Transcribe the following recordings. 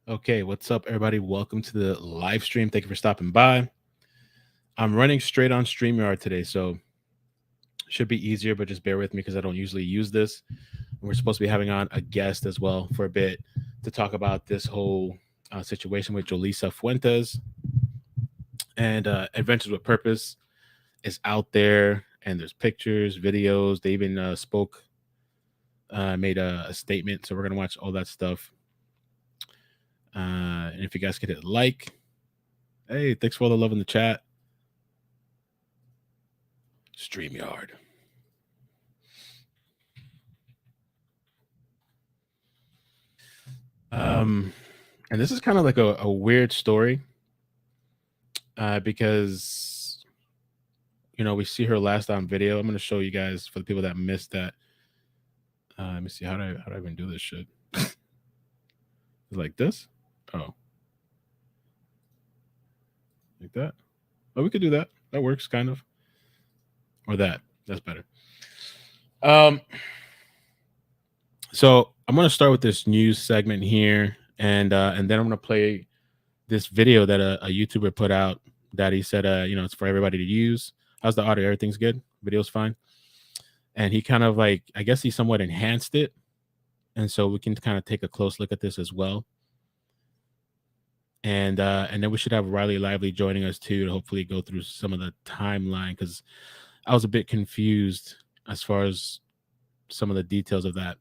Okay, what's up, everybody? Welcome to the live stream. Thank you for stopping by. I'm running straight on StreamYard today, so should be easier, but just bear with me because I don't usually use this. We're supposed to be having on a guest as well for a bit to talk about this whole situation with Jolissa Fuentes and Adventures with Purpose is out there, and there's pictures, videos. They even made a statement. So we're gonna watch all that stuff. And if you guys could hit like, hey, thanks for all the love in the chat. StreamYard. Um, and this is kind of like a weird story because we see her last on video. I'm gonna show you guys for the people that missed that. Let me see how do I even do this shit? Like this? Oh, like that? Oh, we could do that. That works kind of. Or that. That's better. Um, so I'm gonna start with this news segment here, and then I'm gonna play this video that a YouTuber put out that he said, it's for everybody to use. How's the audio? Everything's good. Video's fine. And he kind of like, I guess he somewhat enhanced it, and so we can kind of take a close look at this as well. And then we should have Riley Lively joining us too to hopefully go through some of the timeline because I was a bit confused as far as some of the details of that.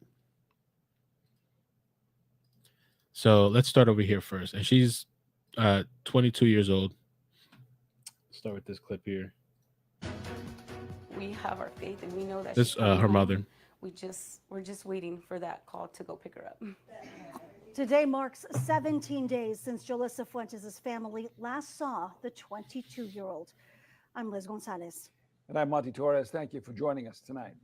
So let's start over here first. And she's 22 years old. Start with this clip here. We have our faith and we know that This she's coming her home. mother. We're just waiting for that call to go pick her up. Today marks 17 days since Jolissa Fuentes' family last saw the 22-year-old. I'm Liz Gonzalez. And I'm Monty Torres. Thank you for joining us tonight.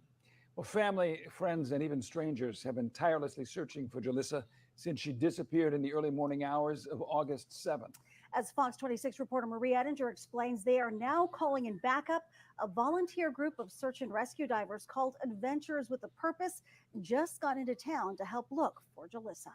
Well, family, friends, and even strangers have been tirelessly searching for Jolissa since she disappeared in the early morning hours of August 7th. As Fox 26 reporter Marie Ettinger explains, they are now calling in backup. A volunteer group of search and rescue divers called Adventurers with a Purpose just got into town to help look for Jolissa.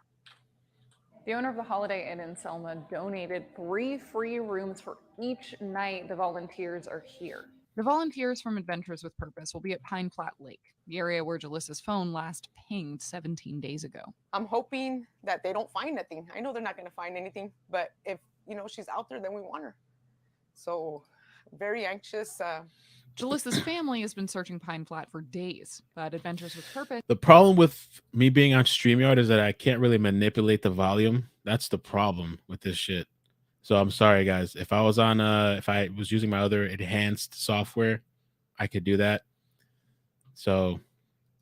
The owner of the Holiday Inn in Selma donated 3 free rooms for each night the volunteers are here. The volunteers from Adventures with Purpose will be at Pine Flat Lake, the area where Jolissa's phone last pinged 17 days ago. I'm hoping that they don't find nothing. I know they're not going to find anything, but if she's out there, then we want her. So very anxious. Jolissa's family has been searching Pine Flat for days, but Adventures with Purpose. The problem with me being on StreamYard is that I can't really manipulate the volume. That's the problem with this shit. So I'm sorry, guys. If I was using my other enhanced software, I could do that. So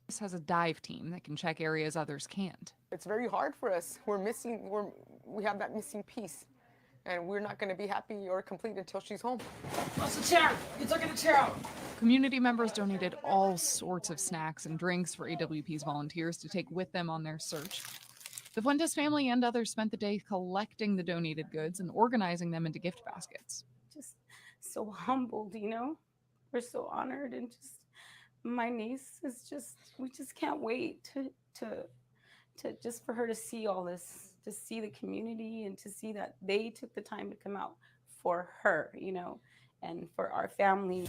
This has a dive team that can check areas others can't. It's very hard for us. We have that missing piece, and we're not going to be happy or complete until she's home. What's the chair? You took the chair out. Community members donated all sorts of snacks and drinks for AWP's volunteers to take with them on their search. The Fuentes family and others spent the day collecting the donated goods and organizing them into gift baskets. Just so humbled, We're so honored, and just my niece is we just can't wait to just for her to see all this, to see the community and to see that they took the time to come out for her, and for our family.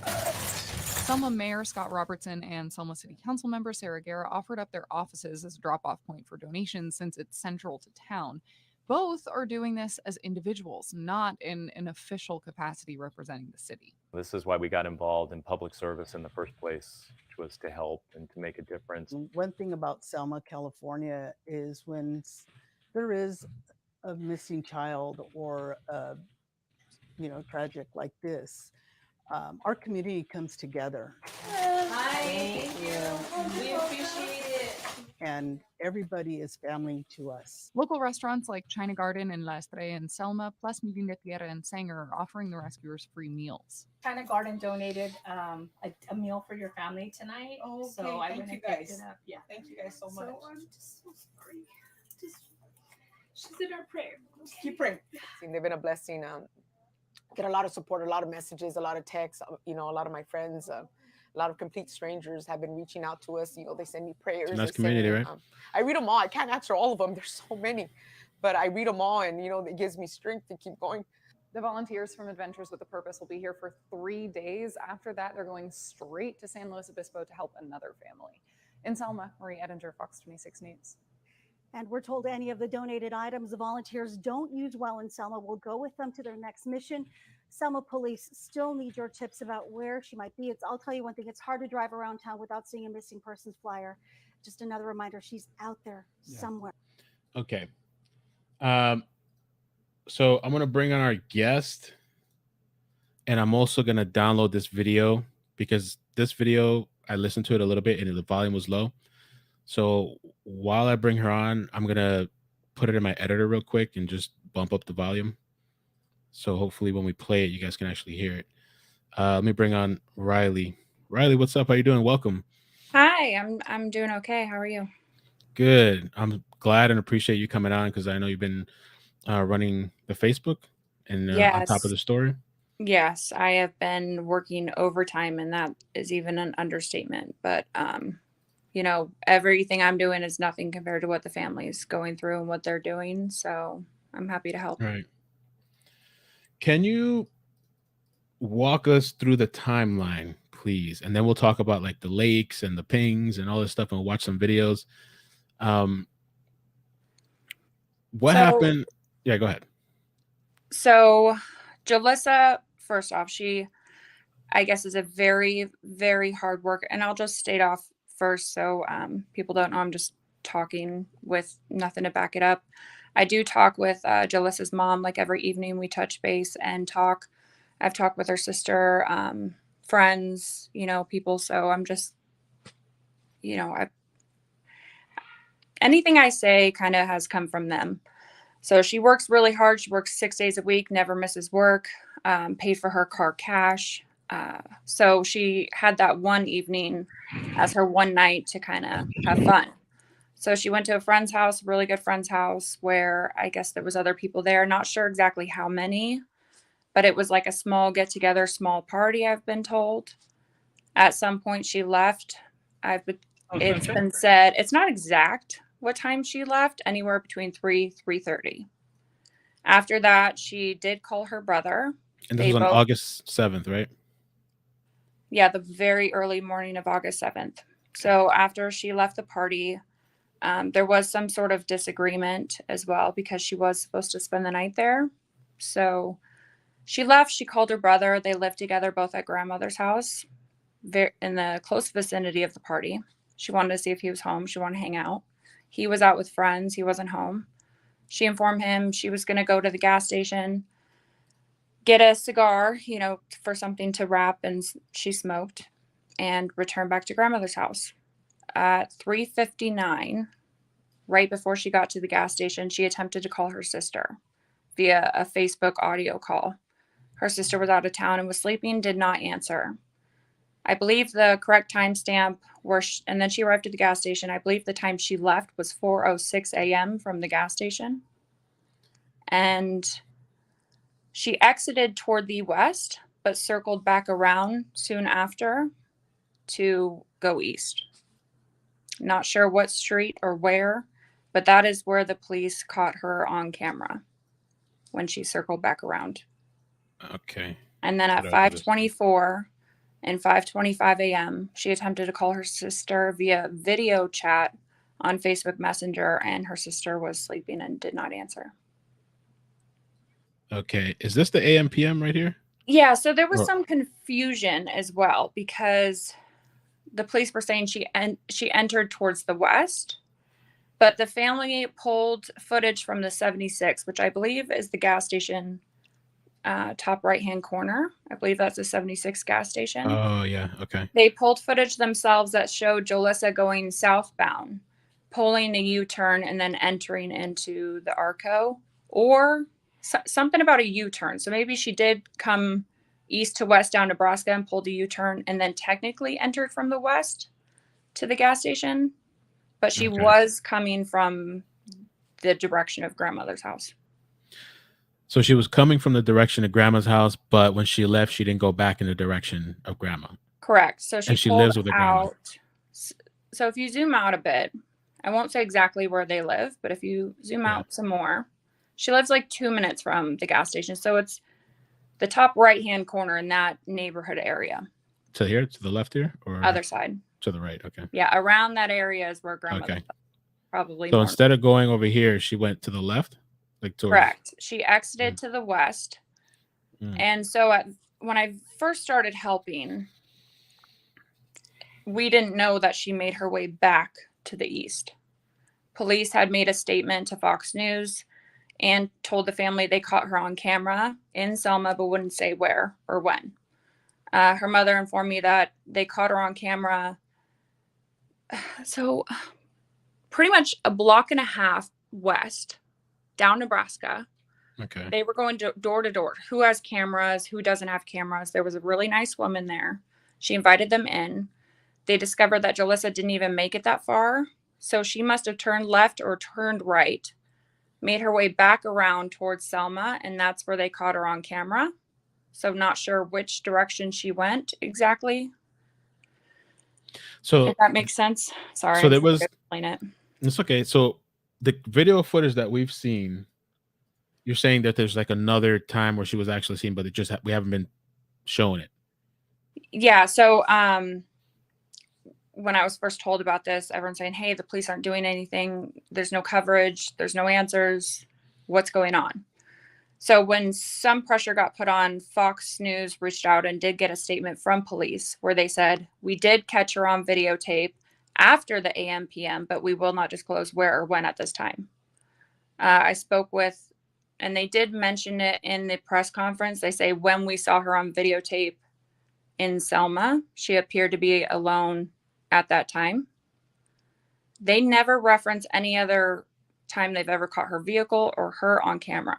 Selma Mayor Scott Robertson and Selma City Council member Sarah Guerra offered up their offices as a drop-off point for donations since it's central to town. Both are doing this as individuals, not in an official capacity representing the city. This is why we got involved in public service in the first place, which was to help and to make a difference. One thing about Selma, California is when there is a missing child or tragic like this, our community comes together. Hi, thank you. We appreciate it. And everybody is family to us. Local restaurants like China Garden and La Estrella in Selma, plus Millón de Tierra and Sanger are offering the rescuers free meals. China Garden donated a meal for your family tonight. Oh, okay. So I Thank went you and guys. picked it up. Yeah. Thank you guys so much. So I'm just so sorry. She's in our prayer. Okay. Keep praying. They've been a blessing. Get a lot of support, a lot of messages, a lot of texts. A lot of my friends, a A lot of complete strangers have been reaching out to us. You know, they send me prayers. It's a nice they send community, me, right? I read them all. I can't answer all of them. There's so many, but I read them all, and you know, it gives me strength to keep going. The volunteers from Adventures with a Purpose will be here for 3 days. After that, they're going straight to San Luis Obispo to help another family. In Selma, Marie Edinger, Fox 26 News. And we're told any of the donated items the volunteers don't use well in Selma will go with them to their next mission. Selma police still need your tips about where she might be. I'll tell you one thing, it's hard to drive around town without seeing a missing persons flyer. Just another reminder, she's out there somewhere. Okay. So I'm going to bring on our guest, and I'm also going to download this video because this video, I listened to it a little bit and the volume was low. So while I bring her on, I'm going to put it in my editor real quick and just bump up the volume. So hopefully when we play it, you guys can actually hear it. Let me bring on Riley. Riley, what's up? How you doing? Welcome. Hi, I'm doing okay. How are you? Good. I'm glad and appreciate you coming on because I know you've been running the Facebook and on top of the story. Yes, I have been working overtime, and that is even an understatement. But you know, everything I'm doing is nothing compared to what the family's going through and what they're doing. So I'm happy to help. Right. Can you walk us through the timeline, please? And then we'll talk about like the lakes and the pings and all this stuff and we'll watch some videos. What happened? Yeah, go ahead. So Jolissa, first off, she, I guess, is a very, very hard worker. And I'll just state off first so people don't know I'm just talking with nothing to back it up. I do talk with Jolissa's mom, like every evening we touch base and talk. I've talked with her sister, friends, you know, people. So I'm just, you know, anything I say kind of has come from them. So she works really hard. She works 6 days a week, never misses work, paid for her car cash. So she had that one evening as her one night to kind of have fun. So she went to a friend's house, really good friend's house, where I guess there was other people there. Not sure exactly how many, but it was like a small get together, small party, I've been told. At some point she left. It's been said, it's not exact what time she left, anywhere between 3:30. After that, she did call her brother. And this was on August 7th, right? Yeah, the very early morning of August 7th. So after she left the party, there was some sort of disagreement as well because she was supposed to spend the night there. So she left, she called her brother. They lived together both at grandmother's house in the close vicinity of the party. She wanted to see if he was home. She wanted to hang out. He was out with friends. He wasn't home. She informed him she was going to go to the gas station, get a cigar, you know, for something to wrap, and she smoked and returned back to grandmother's house. At 3:59, right before she got to the gas station, she attempted to call her sister via a Facebook audio call. Her sister was out of town and was sleeping, did not answer. I believe the correct timestamp and then she arrived at the gas station. I believe the time she left was 4:06 a.m. from the gas station. And she exited toward the west, but circled back around soon after to go east. Not sure what street or where, but that is where the police caught her on camera when she circled back around. Okay. And then at 5:24 and 5:25 a.m., she attempted to call her sister via video chat on Facebook Messenger, and her sister was sleeping and did not answer. Okay. Is this the AM PM right here? Yeah, so there was some confusion as well because the police were saying she entered towards the west, but the family pulled footage from the 76, which I believe is the gas station top right-hand corner. I believe that's a 76 gas station. Oh, yeah. Okay. They pulled footage themselves that showed Jolissa going southbound, pulling a U-turn and then entering into the Arco, or something about a U-turn. So maybe she did come east to west down Nebraska and pulled a U-turn and then technically entered from the west to the gas station. But she was coming from the direction of grandmother's house. So she was coming from the direction of grandma's house, but when she left, she didn't go back in the direction of grandma. Correct. So she And she pulled lives with her grandma. out. So if you zoom out a bit, I won't say exactly where they live, but if you zoom Yeah. out some more, she lives like 2 minutes from the gas station. So it's the top right-hand corner in that neighborhood area. To here, to the left here, or Other side. to the right? Okay. Yeah, around that area is where grandmother Okay. lives, probably So more. instead of going over here, she went to the left, like towards. Correct. She exited to the west. And so when I first started helping, we didn't know that she made her way back to the east. Police had made a statement to Fox News and told the family they caught her on camera in Selma, but wouldn't say where or when. Her mother informed me that they caught her on camera. So pretty much a block and a half west, down Nebraska. Okay. They were going door to door. Who has cameras? Who doesn't have cameras? There was a really nice woman there. She invited them in. They discovered that Jolissa didn't even make it that far. So she must have turned left or turned right, made her way back around towards Selma, and that's where they caught her on camera. So not sure which direction she went exactly. So if that makes sense. Sorry. So there was. Explain it. It's okay. So the video footage that we've seen, you're saying that there's like another time where she was actually seen, but it just we haven't been showing it. Yeah. So when I was first told about this, everyone's saying, hey, the police aren't doing anything. There's no coverage. There's no answers. What's going on? So when some pressure got put on, Fox News reached out and did get a statement from police where they said, we did catch her on videotape after the AM PM, but we will not disclose where or when at this time. I spoke with, and they did mention it in the press conference. They say when we saw her on videotape in Selma, she appeared to be alone at that time. They never reference any other time they've ever caught her vehicle or her on camera,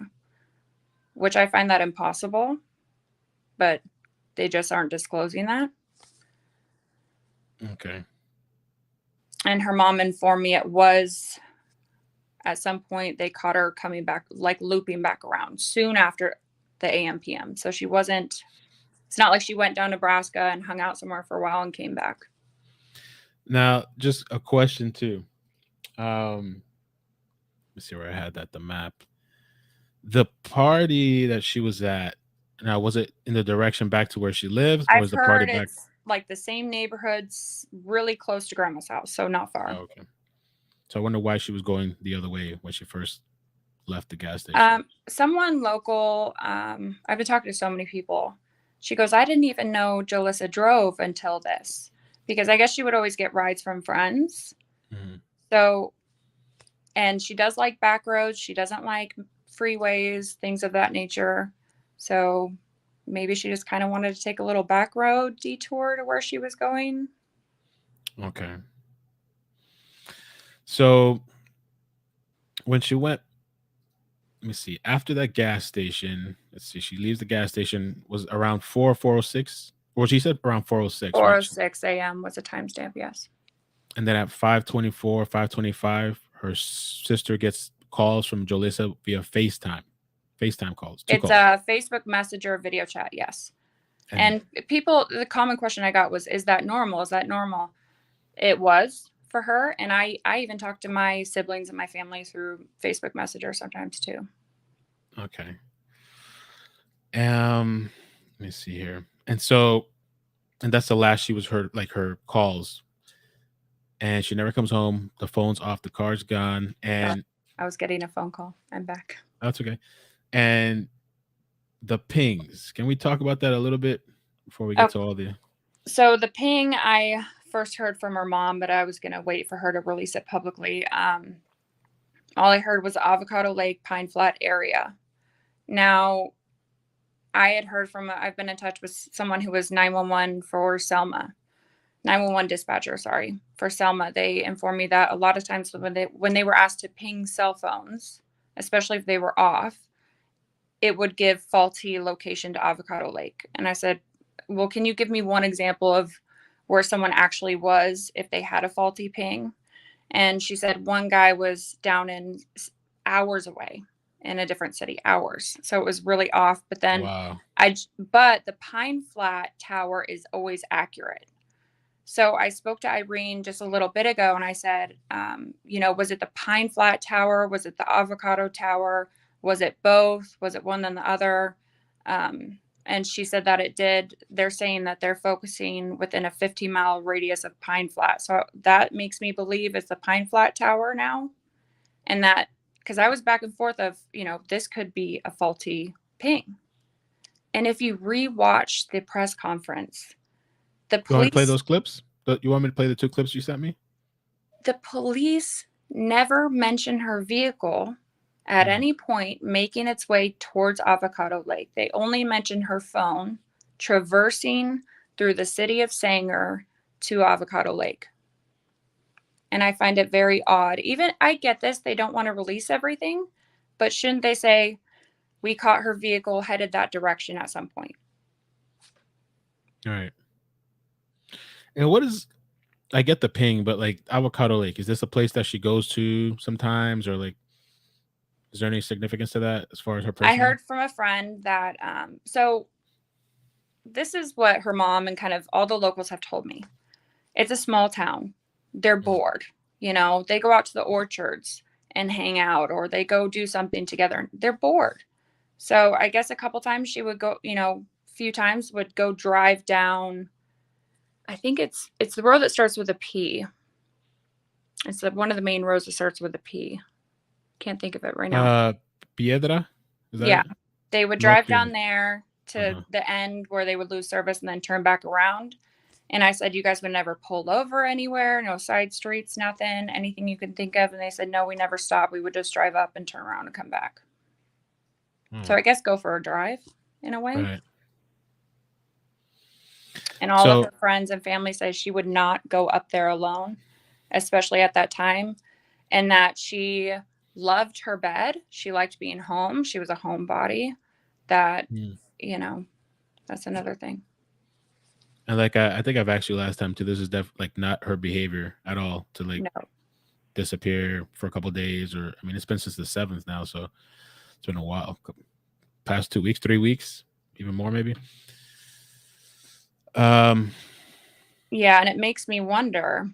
which I find that impossible, but they just aren't disclosing that. Okay. And her mom informed me it was at some point they caught her coming back, like looping back around soon after the AM PM. So she wasn't, it's not like she went down Nebraska and hung out somewhere for a while and came back. Now, just a question too. Let me see where I had that, the map. The party that she was at, now was it in the direction back to where she lives, or was the party back? It's like the same neighborhoods, really close to grandma's house, so not far. Oh, okay. So I wonder why she was going the other way when she first left the gas station. Someone local, I've been talking to so many people. She goes, I didn't even know Jolissa drove until this, because I guess she would always get rides from friends. Mm-hmm. So, and she does like back roads. She doesn't like freeways, things of that nature. So maybe she just kind of wanted to take a little back road detour to where she was going. Okay. So when she went, let me see, after that gas station, let's see, she leaves the gas station, was around 4:06, or she said around 4:06. 4:06 a.m. was a timestamp, yes. And then at 5:24, 5:25, her sister gets calls from Jolissa via FaceTime calls. It's a Facebook Messenger video chat, yes. And people, the common question I got was, is that normal? Is that normal? It was for her. And I even talk to my siblings and my family through Facebook Messenger sometimes too. Okay. Let me see here. And that's the last she was heard, like her calls. And she never comes home. The phone's off. The car's gone. And I was getting a phone call. I'm back. That's okay. And the pings. Can we talk about that a little bit before we get to all the... So the ping, I first heard from her mom, but I was going to wait for her to release it publicly. All I heard was Avocado Lake, Pine Flat area. Now, I had heard from, I've been in touch with someone who was 911 for Selma. 911 dispatcher, sorry, for Selma. They informed me that a lot of times when they were asked to ping cell phones, especially if they were off, it would give faulty location to Avocado Lake. And I said, well, can you give me one example of where someone actually was if they had a faulty ping? And she said one guy was down in hours away. in a different city, hours. So it was really off. But then Wow. but the Pine Flat Tower is always accurate. So I spoke to Irene just a little bit ago and I said, was it the Pine Flat Tower? Was it the Avocado Tower? Was it both? Was it one than the other? And she said that it did. They're saying that they're focusing within a 50-mile radius of Pine Flat. So that makes me believe it's the Pine Flat Tower now. And that, because I was back and forth of, this could be a faulty ping. And if you rewatch the press conference, the You want me to play police, those clips? You want me to play the 2 clips you sent me? the police never mention her vehicle at any point making its way towards Avocado Lake. They only mention her phone traversing through the city of Sanger to Avocado Lake. And I find it very odd. Even I get this, they don't want to release everything, but shouldn't they say, we caught her vehicle headed that direction at some point? All right. And what is, I get the ping, but like Avocado Lake, is this a place that she goes to sometimes, or like, is there any significance to that as far as her personal? I heard from a friend that, so this is what her mom and kind of all the locals have told me. It's a small town. They're bored. They go out to the orchards and hang out, or they go do something together. They're bored. So I guess a couple times she would go, few times would go drive down. I think it's the road that starts with a P. It's one of the main roads that starts with a P. Can't think of it right now. Piedra? Is that Yeah. it? They would drive down there to the end where they would lose service and then turn back around. And I said, you guys would never pull over anywhere, no side streets, nothing, anything you can think of. And they said, no, we never stopped. We would just drive up and turn around and come back. So I guess go for a drive in a way. Right. And all of her friends and family say she would not go up there alone, especially at that time. And that she loved her bed. She liked being home. She was a homebody. That, that's another thing. And like I think I've asked you last time too, this is definitely like not her behavior at all to like disappear for a couple of days, or I mean it's been since the 7th now, so it's been a while. Past 2 weeks, 3 weeks, even more maybe. Yeah, and it makes me wonder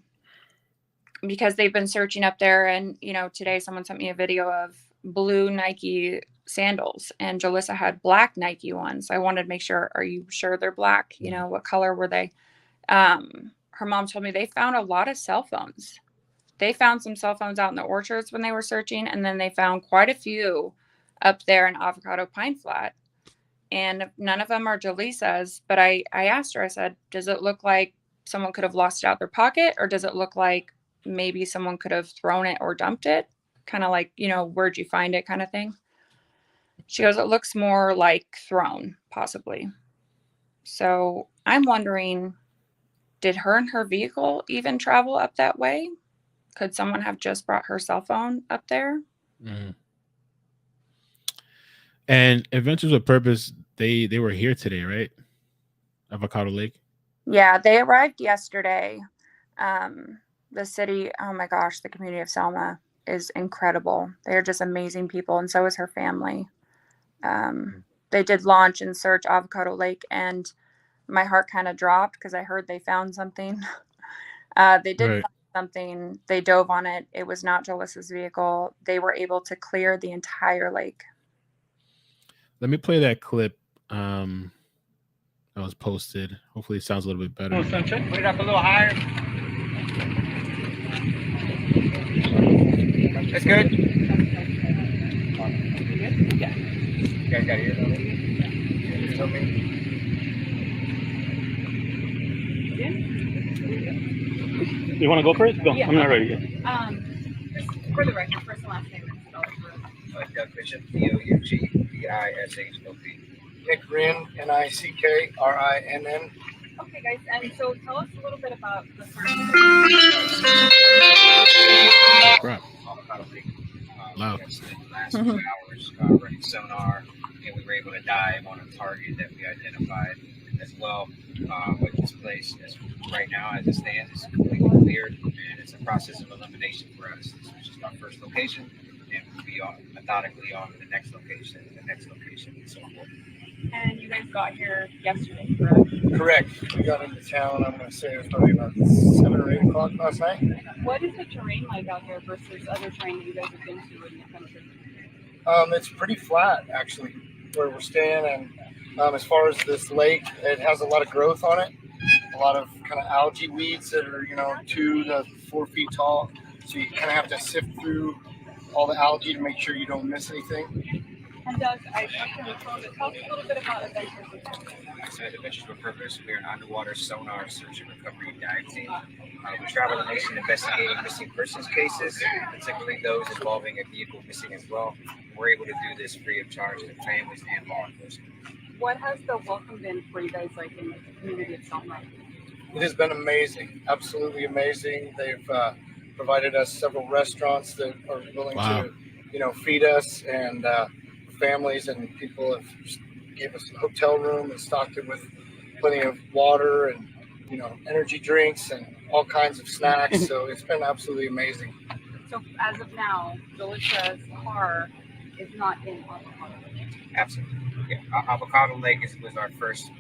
because they've been searching up there, and today someone sent me a video of blue Nike sandals and Jolissa had black Nike ones. I wanted to make sure, are you sure they're black? What color were they? Her mom told me they found a lot of cell phones. They found some cell phones out in the orchards when they were searching, and then they found quite a few up there in Avocado Pine Flat. And none of them are Jolissa's, but I asked her, I said, does it look like someone could have lost it out their pocket, or does it look like maybe someone could have thrown it or dumped it? Kind of like, where'd you find it kind of thing. She goes, it looks more like thrown, possibly. So I'm wondering, did her and her vehicle even travel up that way? Could someone have just brought her cell phone up there? Mm-hmm. And Adventures with Purpose, they were here today, right? Avocado Lake. Yeah, they arrived yesterday. The city, oh my gosh, the community of Selma is incredible. They're just amazing people, and so is her family. They did launch and search Avocado Lake, and my heart kind of dropped because I heard they found something. They did find something. They dove on it. It was not Jolissa's vehicle. They were able to clear the entire lake. Let me play that clip that was posted. Hopefully it sounds a little bit better. Put it up a little higher. That's good? Yeah. You guys got ears on it? You want to go first? Go. Yeah. I'm not ready yet. For the record, first and last name is spelled Doug Bishop, D-O-U-G-B-I-S-H-O-P. Nick Rinn, N-I-C-K-R-I-N-N. Okay, guys, and so tell us a little bit about the first. Crap. Loud. We spent the last 2 hours running sonar, and we were able to dive on a target that we identified as well. But this place, right now, as it stands, is completely cleared, and it's a process of elimination for us. This was just our first location. and we'll be methodically on the next location, and so forth. And you guys got here yesterday, correct? Correct. We got into town, I'm going to say it was probably about 7 or 8 o'clock last night. What is the terrain like out here versus other terrain that you guys have been to in the country? It's pretty flat, actually, where we're staying. And as far as this lake, it has a lot of growth on it, a lot of kind of algae weeds that are, 2 to 4 feet tall. So you kind of have to sift through all the algae to make sure you don't miss anything. And Doug, I talked to the phone, but tell us a little bit about Adventures with Purpose. Like I said, Adventures with Purpose, we're an underwater sonar search and recovery dive team. We travel the nation investigating missing persons cases, particularly those involving a vehicle missing as well. We're able to do this free of charge to families and law enforcement. What has the welcome been for you guys, like in the community of Selma? It has been amazing, absolutely amazing. They've provided us several restaurants that are willing to, feed us, and families and people have gave us a hotel room and stocked it with plenty of water and, energy drinks and all kinds of snacks. So it's been absolutely amazing. So as of now, Jolissa's car is not in Avocado Lake. Absolutely. Yeah. Avocado Lake was our first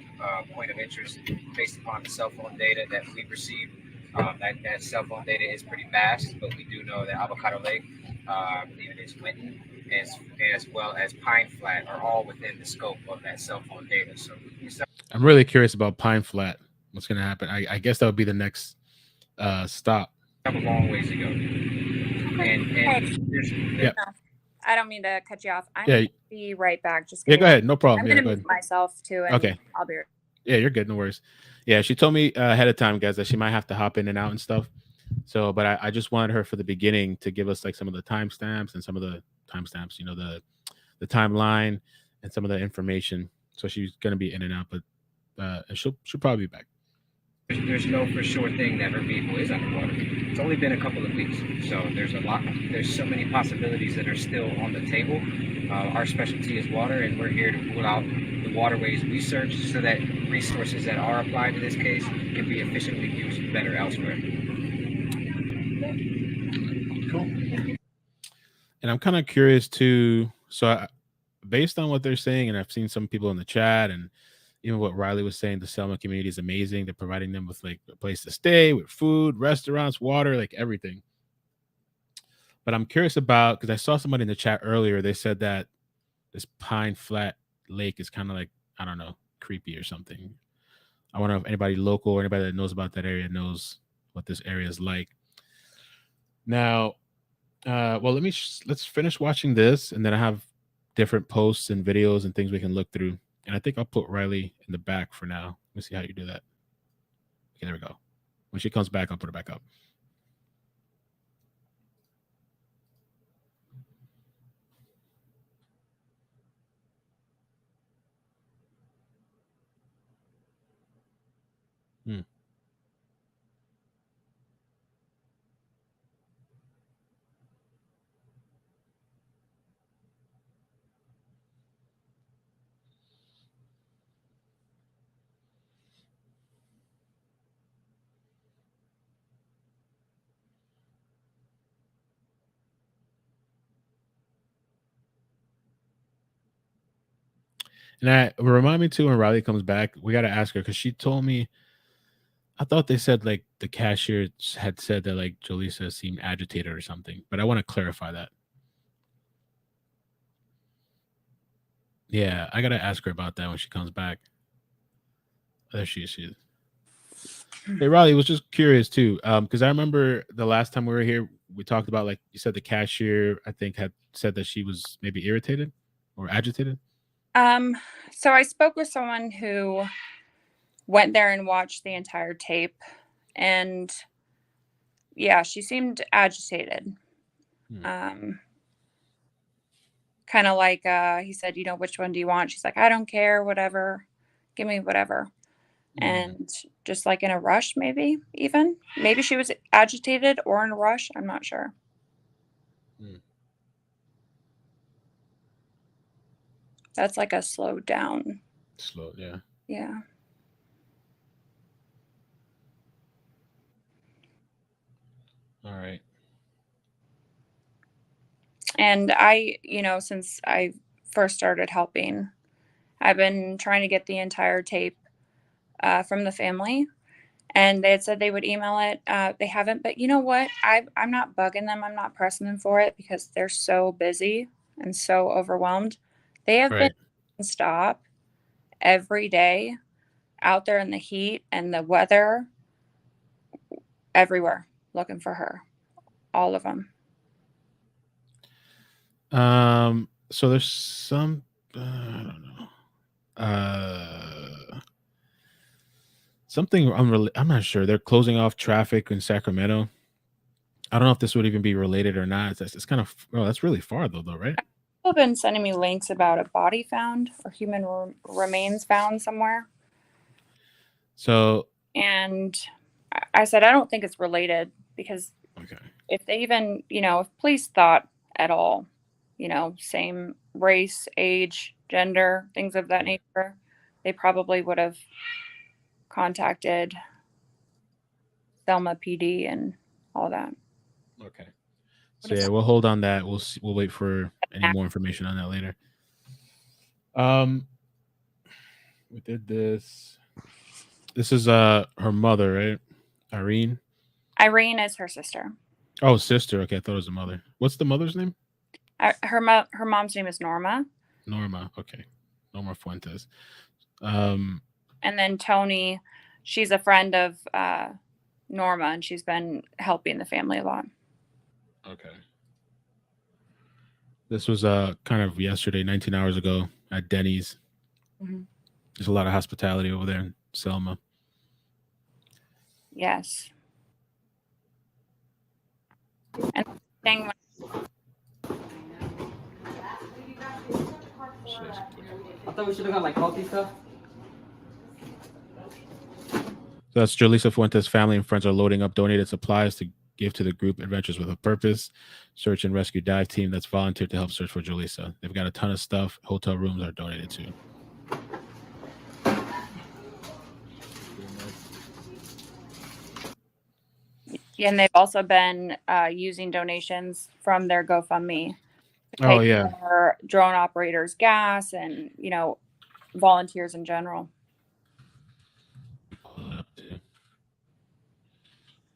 point of interest based upon the cell phone data that we've received. That cell phone data is pretty vast, but we do know that Avocado Lake, I believe it is Winton, as well as Pine Flat are all within the scope of that cell phone data. So I'm really curious about Pine Flat. What's going to happen? I guess that would be the next stop. We have a long ways to go. Hey, I don't mean to cut you off. I'm Yeah. going to be right back. Just Yeah, go ahead. No problem. I'm Yeah, going go to ahead. mute myself too. And Okay. I'll be right. Yeah, you're good. No worries. Yeah, she told me ahead of time, guys, that she might have to hop in and out and stuff. So, but I just wanted her for the beginning to give us like some of the timestamps and some of the timestamps, the timeline and some of the information. So she's gonna be in and out, but she'll probably be back. There's no for sure thing that her vehicle is underwater. It's only been a couple of weeks, so there's so many possibilities that are still on the table. Our specialty is water, and we're here to rule out the waterways we search so that resources that are applied to this case can be efficiently used better elsewhere. Cool. And I'm kind of curious too. So, based on what they're saying, and I've seen some people in the chat, and even what Riley was saying, the Selma community is amazing. They're providing them with like a place to stay, with food, restaurants, water, like everything. But I'm curious about, because I saw somebody in the chat earlier, they said that this Pine Flat Lake is kind of like, I don't know, creepy or something. I wonder if anybody local or anybody that knows about that area knows what this area is like. Now, well, let's finish watching this, and then I have different posts and videos and things we can look through. And I think I'll put Riley in the back for now. Let me see how you do that. Okay, there we go. When she comes back, I'll put her back up. And that remind me too, when Riley comes back, we got to ask her, because she told me, I thought they said like the cashier had said that like Jolissa seemed agitated or something, but I want to clarify that. Yeah, I got to ask her about that when she comes back. There she is. Hey, Riley, was just curious too, because I remember the last time we were here, we talked about, like you said, the cashier, I think, had said that she was maybe irritated or agitated. So I spoke with someone who went there and watched the entire tape, and yeah, she seemed agitated. Kind of like he said, which one do you want? She's like, I don't care, whatever, give me whatever. And just like in a rush, maybe she was agitated or in a rush, I'm not sure. That's like a slow down. Yeah. All right. And I, since I first started helping, I've been trying to get the entire tape from the family, and they had said they would email it. They haven't, but you know what? I'm not bugging them. I'm not pressing them for it because they're so busy and so overwhelmed. They have been nonstop every day out there in the heat and the weather, everywhere looking for her. All of them. So there's some, I don't know. Something I'm not sure. They're closing off traffic in Sacramento. I don't know if this would even be related or not. It's kind of, oh, that's really far though, right? People have been sending me links about a body found or human remains found somewhere. So, and I said, I don't think it's related because if they even, if police thought at all, same race, age, gender, things of that nature, they probably would have contacted Selma PD and all that. Okay. So yeah, we'll hold on that. We'll see, we'll wait for any more information on that later. We did this. This is her mother, right? Irene. Irene is her sister. Oh, sister. Okay, I thought it was the mother. What's the mother's name? Her mom's name is Norma. Norma. Okay, Norma Fuentes. And then Tony, she's a friend of Norma, and she's been helping the family a lot. Okay. This was kind of yesterday, 19 hours ago at Denny's. Mm-hmm. There's a lot of hospitality over there in Selma. Yes. And thing I thought we should have got like healthy stuff. So that's Jolissa Fuentes' family and friends are loading up donated supplies to give to the group Adventures with a Purpose search and rescue dive team that's volunteered to help search for Jolissa. They've got a ton of stuff. Hotel rooms are donated too. And they've also been using donations from their GoFundMe to pay for drone operators gas and, volunteers in general.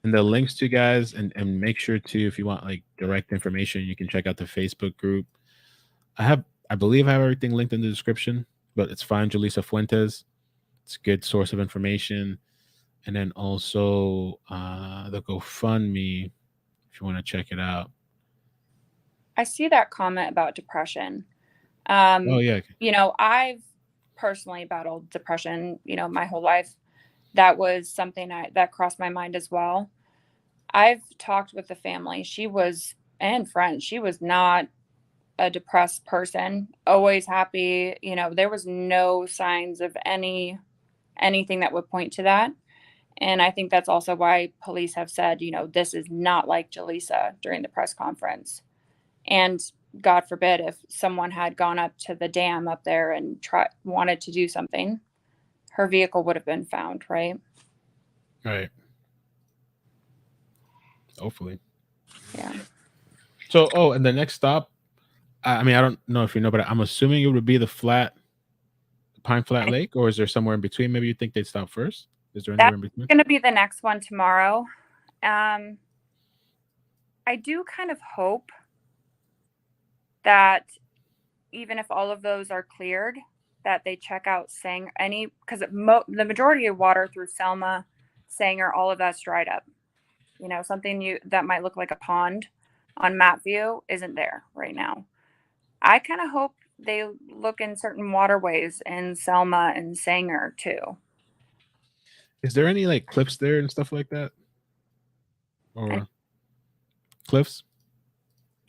And the links to guys, and make sure to, if you want like direct information, you can check out the Facebook group. I believe I have everything linked in the description, but it's fine. Jolissa Fuentes. It's a good source of information. And then also the GoFundMe, if you want to check it out. I see that comment about depression. Oh yeah. I've personally battled depression, my whole life. That was something that crossed my mind as well. I've talked with the family. And friends. She was not a depressed person, always happy. There was no signs of anything that would point to that. And I think that's also why police have said, this is not like Jolissa during the press conference. And God forbid if someone had gone up to the dam up there and wanted to do something, her vehicle would have been found, right? Right. Hopefully. Yeah. So, and the next stop, I mean, I don't know if you know, but I'm assuming it would be the Pine Flat Lake, or is there somewhere in between? Maybe you think they'd stop first? Is there anywhere in between? That's going to be the next one tomorrow. I do kind of hope that even if all of those are cleared, that they check out Sanger, because the majority of water through Selma, Sanger, all of that's dried up. Something that might look like a pond on map view isn't there right now. I kind of hope they look in certain waterways in Selma and Sanger too. Is there any like cliffs there and stuff like that? Or cliffs?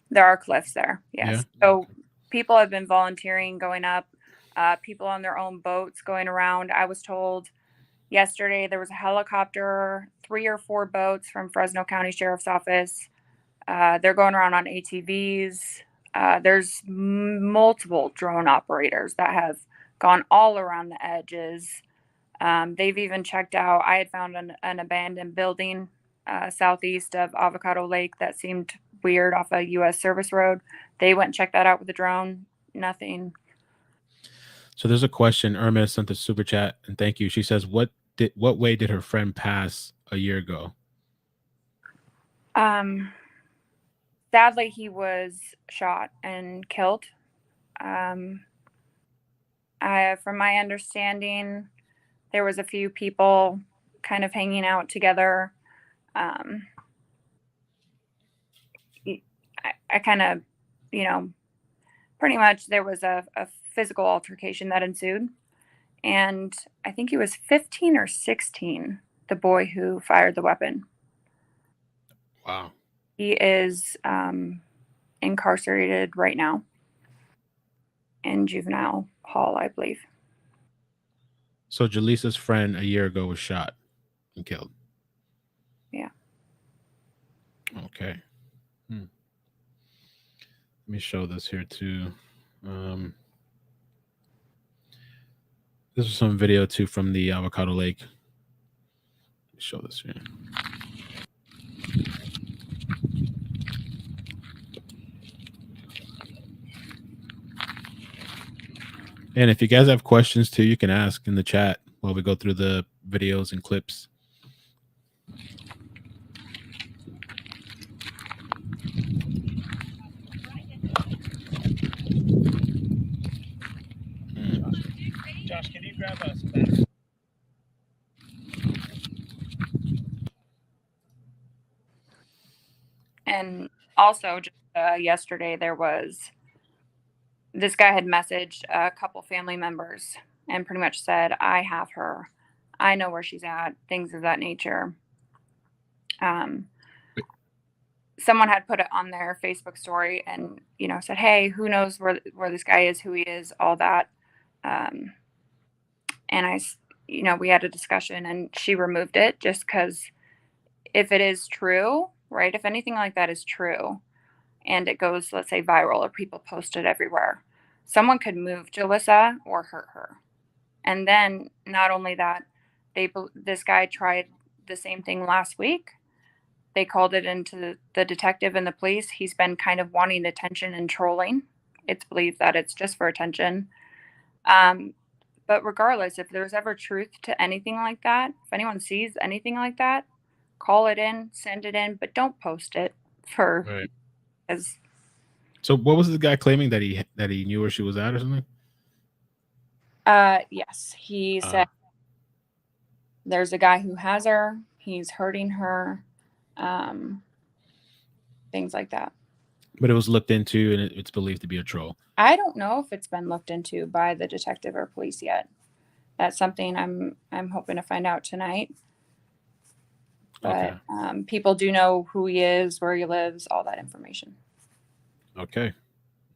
There are cliffs there, yes. Yeah. So people have been volunteering, going up, people on their own boats going around. I was told yesterday there was a helicopter, 3 or 4 boats from Fresno County Sheriff's Office. They're going around on ATVs. There's multiple drone operators that have gone all around the edges. They've even checked out, I had found an abandoned building southeast of Avocado Lake that seemed weird off a U.S. service road. They went and checked that out with the drone. Nothing. So there's a question. Irma sent a super chat, and thank you. She says, what way did her friend pass a year ago? Sadly, he was shot and killed. From my understanding, there was a few people kind of hanging out together. I kind of, pretty much there was a physical altercation that ensued. And I think he was 15 or 16, the boy who fired the weapon. Wow. He is incarcerated right now in juvenile hall, I believe. So Jolissa's friend a year ago was shot and killed. Yeah. Okay. Let me show this here too. This is some video too from the Avocado Lake. Let me show this here. And if you guys have questions too, you can ask in the chat while we go through the videos and clips. Josh, can you grab us back? And also, just yesterday, this guy had messaged a couple family members and pretty much said, I have her. I know where she's at, things of that nature. Someone had put it on their Facebook story and, said, hey, who knows where this guy is, who he is, all that. And we had a discussion and she removed it just because if it is true, right, if anything like that is true and it goes, let's say, viral or people post it everywhere, someone could move Jolissa or hurt her. And then not only that, this guy tried the same thing last week. They called it into the detective and the police. He's been kind of wanting attention and trolling. It's believed that it's just for attention. But regardless, if there's ever truth to anything like that, if anyone sees anything like that, call it in, send it in, but don't post it Right. As So what was the guy claiming that he knew where she was at or something? yes, he said there's a guy who has her, he's hurting her, things like that. But it was looked into and it's believed to be a troll. I don't know if it's been looked into by the detective or police yet. That's something I'm hoping to find out tonight. But Okay. People do know who he is, where he lives, all that information. Okay.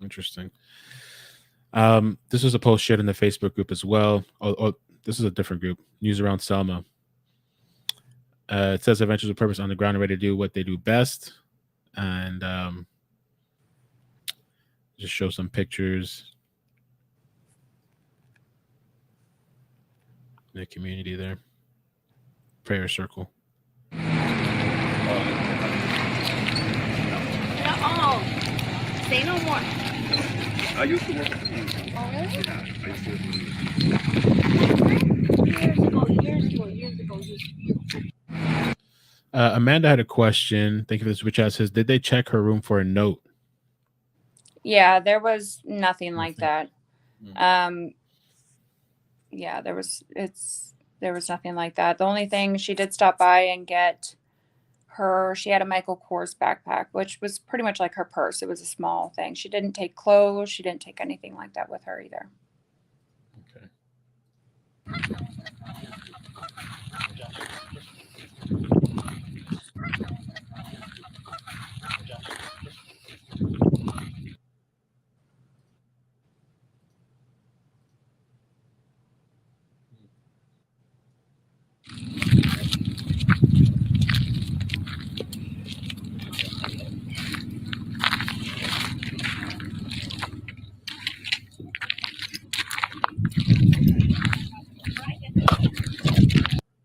Interesting. This is a post shared in the Facebook group as well. Oh, this is a different group. News around Selma. It says Adventures of Purpose on the ground and ready to do what they do best. And just show some pictures. In the community there. Prayer circle. Say no more. I used to work at the police. Oh, really? Yeah, I used to work at the Years ago. Amanda had a question. Thank you for this. Which says, did they check her room for a note? Yeah, there was nothing like that. Yeah, there was nothing like that. The only thing, she did stop by and get she had a Michael Kors backpack, which was pretty much like her purse. It was a small thing. She didn't take clothes. She didn't take anything like that with her either. Okay.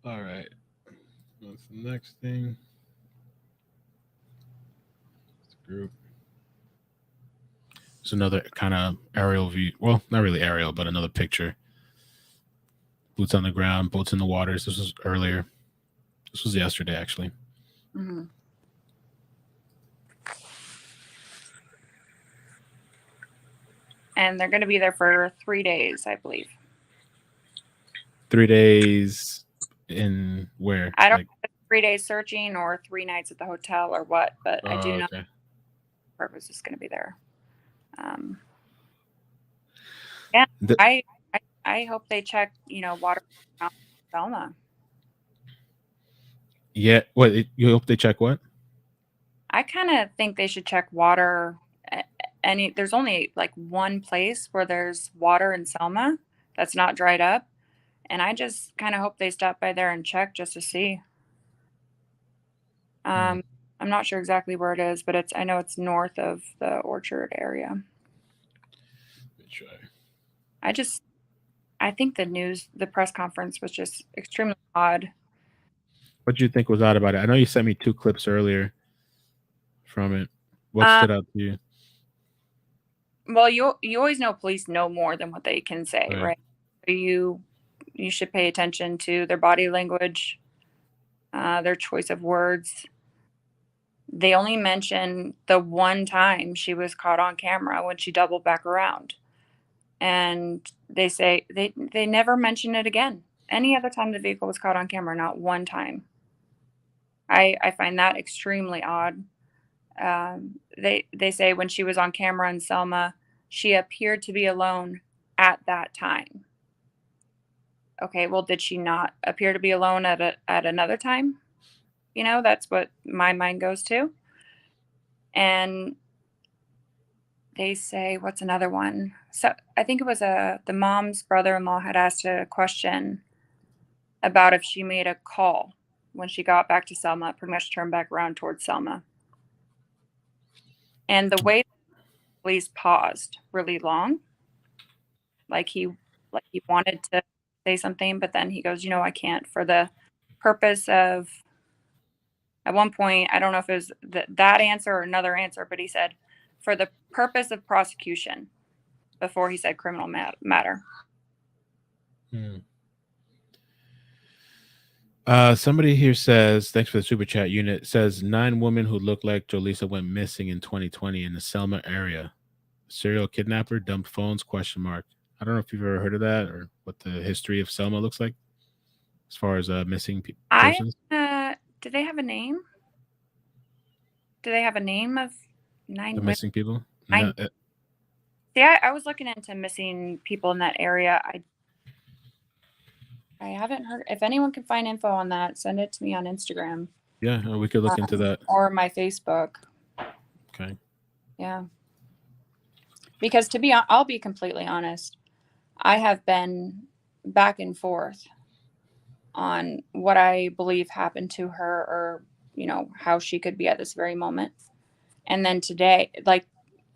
All right. What's the next thing? Group. It's another kind of aerial view. Well, not really aerial, but another picture. Boots on the ground, boats in the waters. This was earlier. This was yesterday, actually. Mm-hmm. And they're going to be there for 3 days, I believe. 3 days in where? I don't know if it's 3 days searching or 3 nights at the hotel or what, but I do know okay. Purpose is going to be there. Yeah, I hope they check, water around Selma. Yeah. What? You hope they check what? I kind of think they should check water. There's only like one place where there's water in Selma that's not dried up. And I just kind of hope they stop by there and check just to see. I'm not sure exactly where it is, but I know it's north of the Orchard area. Let me try. I think the press conference was just extremely odd. What do you think was odd about it? I know you sent me 2 clips earlier from it. What stood out to you? Well, you always know police know more than what they can say, right? You should pay attention to their body language, their choice of words. They only mention the one time she was caught on camera when she doubled back around. And they say they never mention it again. Any other time the vehicle was caught on camera, not one time. I find that extremely odd. They say when she was on camera in Selma, she appeared to be alone at that time. Okay, well, did she not appear to be alone at another time? That's what my mind goes to. And they say, what's another one? So I think it was the mom's brother-in-law had asked a question about if she made a call when she got back to Selma, pretty much turned back around towards Selma. And the way the police paused really long, like he wanted to say something, but then he goes, I can't, for the purpose of, at one point, I don't know if it was that answer or another answer, but he said, for the purpose of prosecution, before he said criminal matter. Somebody here says, thanks for the super chat unit, says 9 women who look like Jolissa went missing in 2020 in the Selma area. Serial kidnapper, dumped phones, ? I don't know if you've ever heard of that or what the history of Selma looks like as far as missing persons. Do they have a name? Do they have a name of 9 The missing people? No, I was looking into missing people in that area. I haven't heard. If anyone can find info on that, send it to me on Instagram. Yeah, we could look into that. Or my Facebook. Okay. Yeah. Because I'll be completely honest. I have been back and forth on what I believe happened to her or, how she could be at this very moment. And then today, like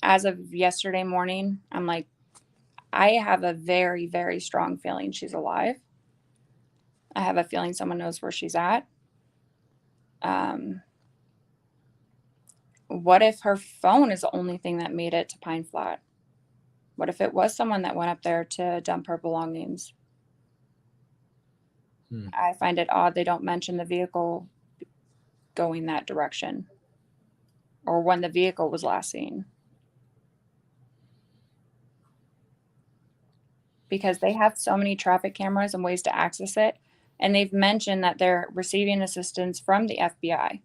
as of yesterday morning, I'm like, I have a very, very strong feeling she's alive. I have a feeling someone knows where she's at. What if her phone is the only thing that made it to Pine Flat? What if it was someone that went up there to dump her belongings? I find it odd they don't mention the vehicle going that direction or when the vehicle was last seen. Because they have so many traffic cameras and ways to access it. And they've mentioned that they're receiving assistance from the FBI,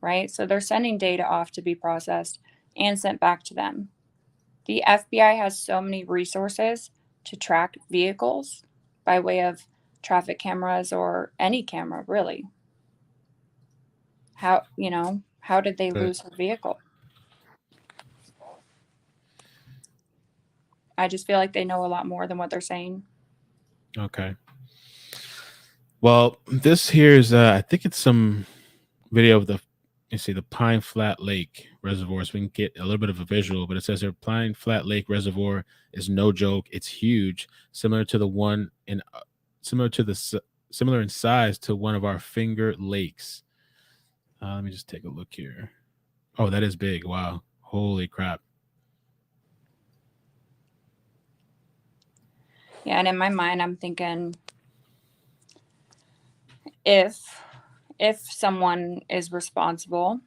right? So they're sending data off to be processed and sent back to them. The FBI has so many resources to track vehicles by way of traffic cameras or any camera, really. How did they lose her vehicle? I just feel like they know a lot more than what they're saying. Okay. Well, this here's I think it's some video of the Pine Flat Lake Reservoir, so we can get a little bit of a visual, but it says here Pine Flat Lake Reservoir is no joke. It's huge, similar in size to one of our Finger Lakes. Let me just take a look here. Oh, that is big. Wow. Holy crap. Yeah, and in my mind, I'm thinking if someone is responsible,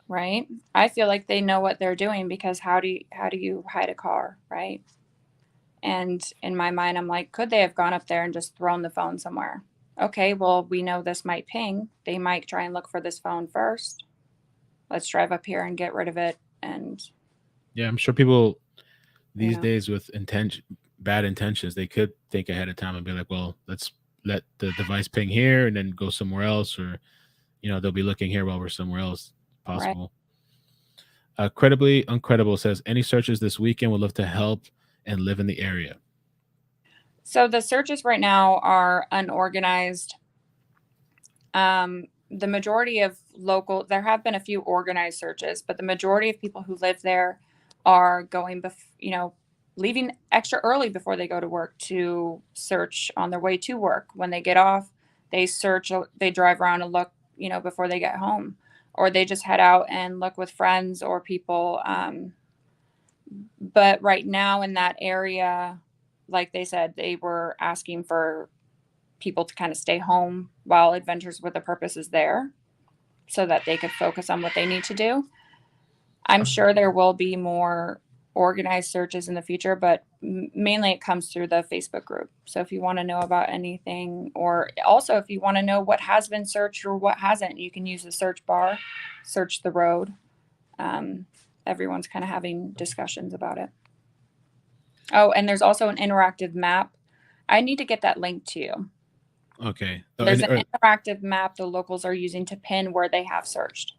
right? I feel like they know what they're doing, because how do you hide a car, right? And in my mind, I'm like, could they have gone up there and just thrown the phone somewhere? Okay, well, we know this might ping. They might try and look for this phone first. Let's drive up here and get rid of it. And Yeah, I'm sure people these know. days with bad intentions, they could think ahead of time and be like, well, let's let the device ping here and then go somewhere else, or they'll be looking here while we're somewhere else. Possible. Credibly Uncredible says, any searches this weekend, would love to help and live in the area. So the searches right now are unorganized. The majority of there have been a few organized searches, but the majority of people who live there are going, leaving extra early before they go to work to search on their way to work. When they get off, they search, they drive around and look, before they get home, or they just head out and look with friends or people. But right now in that area, like they said, they were asking for people to kind of stay home while Adventures with a Purpose is there, so that they could focus on what they need to do. I'm sure there will be more organized searches in the future, but mainly it comes through the Facebook group. So if you want to know about anything, or also if you want to know what has been searched or what hasn't, you can use the search bar, search the road. Everyone's kind of having discussions about it. Oh, and there's also an interactive map. I need to get that link to you. Okay. There's an interactive map the locals are using to pin where they have searched.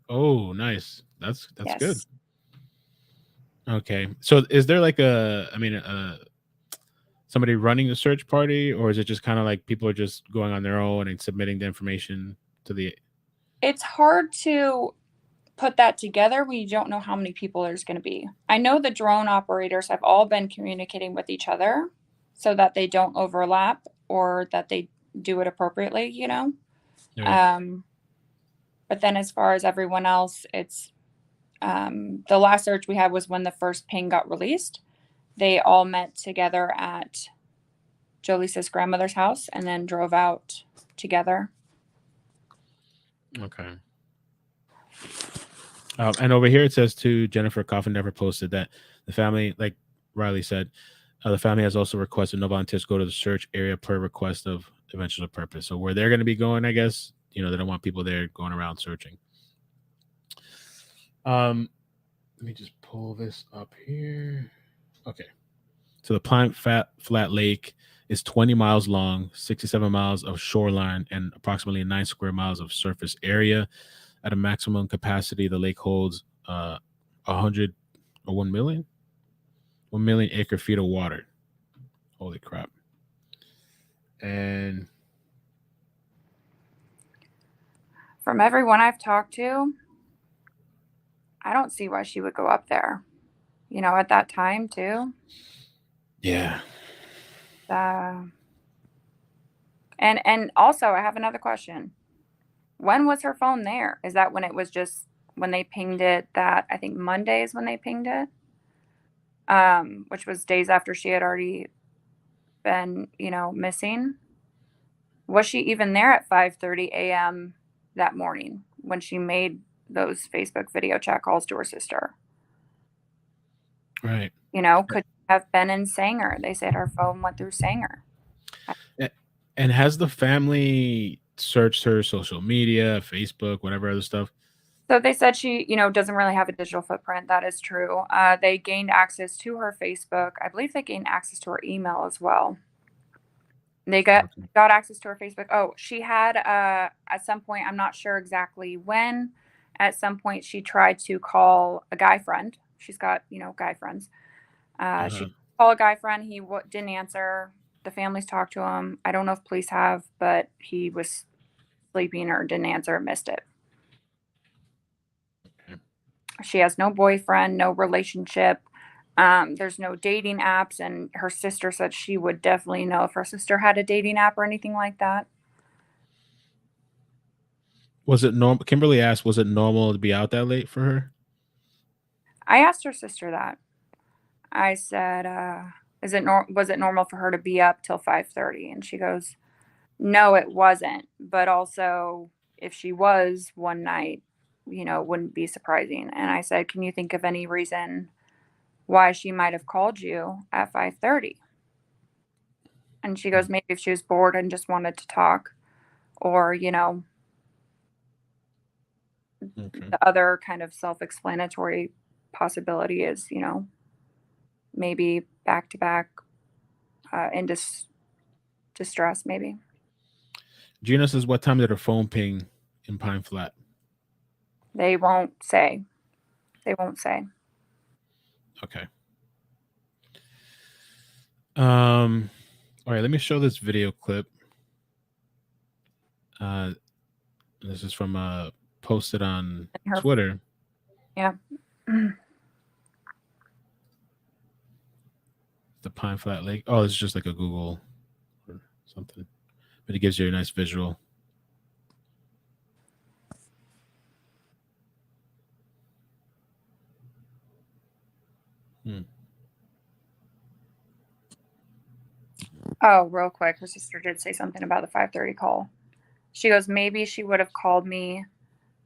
Oh, nice. That's Yes. good. Okay. So is there like somebody running the search party, or is it just kind of like people are just going on their own and submitting the information to the... It's hard to put that together when you don't know how many people there's going to be. I know the drone operators have all been communicating with each other so that they don't overlap, or that they do it appropriately, Right. But then as far as everyone else, it's the last search we had was when the first ping got released. They all met together at Jolissa's grandmother's house and then drove out together. Okay. And over here it says too, Jennifer Coffin never posted that the family, like Riley said, the family has also requested no volunteers go to the search area per request of Adventures of Purpose. So where they're going to be going, I guess, they don't want people there going around searching. Let me just pull this up here. Okay. So the Pine Flat Lake is 20 miles long, 67 miles of shoreline, and approximately 9 square miles of surface area. At a maximum capacity, the lake holds 100 or 1 million acre feet of water. Holy crap. And from everyone I've talked to, I don't see why she would go up there, at that time too. Yeah. And also I have another question. When was her phone there? Is that when it was just when they pinged it? That I think Monday is when they pinged it, which was days after she had already been, missing. Was she even there at 5:30 a.m. that morning when she made those Facebook video chat calls to her sister? Right. Could have been in Sanger. They said her phone went through Sanger. And has the family searched her social media, Facebook, whatever other stuff? So they said she, doesn't really have a digital footprint. That is true. They gained access to her Facebook. I believe they gained access to her email as well. They got access to her Facebook. Oh, she had at some point, I'm not sure exactly when, at some point she tried to call a guy friend. She's got, guy friends. She called a guy friend. He didn't answer. The families talked to him. I don't know if police have, but he was sleeping or didn't answer, missed it. She has no boyfriend, no relationship. There's no dating apps, and her sister said she would definitely know if her sister had a dating app or anything like that. Was it normal? Kimberly asked, was it normal to be out that late for her? I asked her sister that. I said, was it normal for her to be up till 5:30? And she goes, no, it wasn't. But also, if she was one night, it wouldn't be surprising. And I said, can you think of any reason why she might have called you at 5:30? And she goes, maybe if she was bored and just wanted to talk, or, the other kind of self-explanatory possibility is, maybe back to back in distress, maybe. Gina says, what time did her phone ping in Pine Flat? They won't say. They won't say. Okay. All right, let me show this video clip. This is from posted on Twitter. Yeah. The Pine Flat Lake. Oh, it's just like a Google or something, but it gives you a nice visual. Oh, real quick, her sister did say something about the 5:30 call. She goes, maybe she would have called me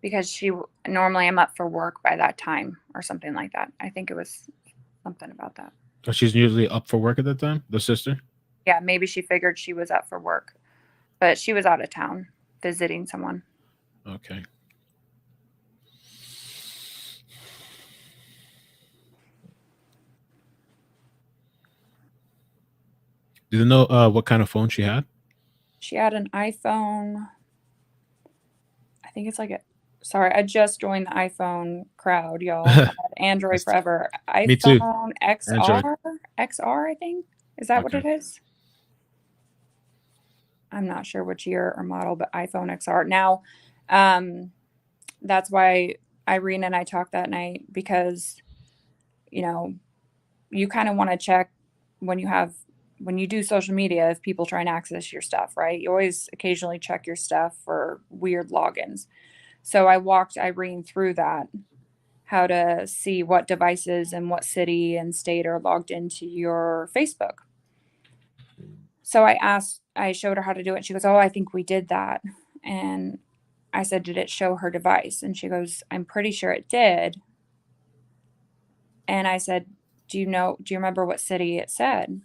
because normally I'm up for work by that time or something like that. I think it was something about that. Oh, she's usually up for work at that time, the sister? Yeah, maybe she figured she was up for work, but she was out of town visiting someone. Okay. Do you know what kind of phone she had? She had an iPhone. I think it's like sorry, I just joined the iPhone crowd, y'all. I had Android forever. Me too. iPhone XR, I think. Is that what it is? I'm not sure which year or model, but iPhone XR. Now, that's why Irene and I talked that night, because, you kind of want to check when you do social media, if people try and access your stuff, right? You always occasionally check your stuff for weird logins. So I walked Irene through that, how to see what devices and what city and state are logged into your Facebook. So I showed her how to do it. She goes, oh, I think we did that. And I said, did it show her device? And she goes, I'm pretty sure it did. And I said, do you remember what city it said?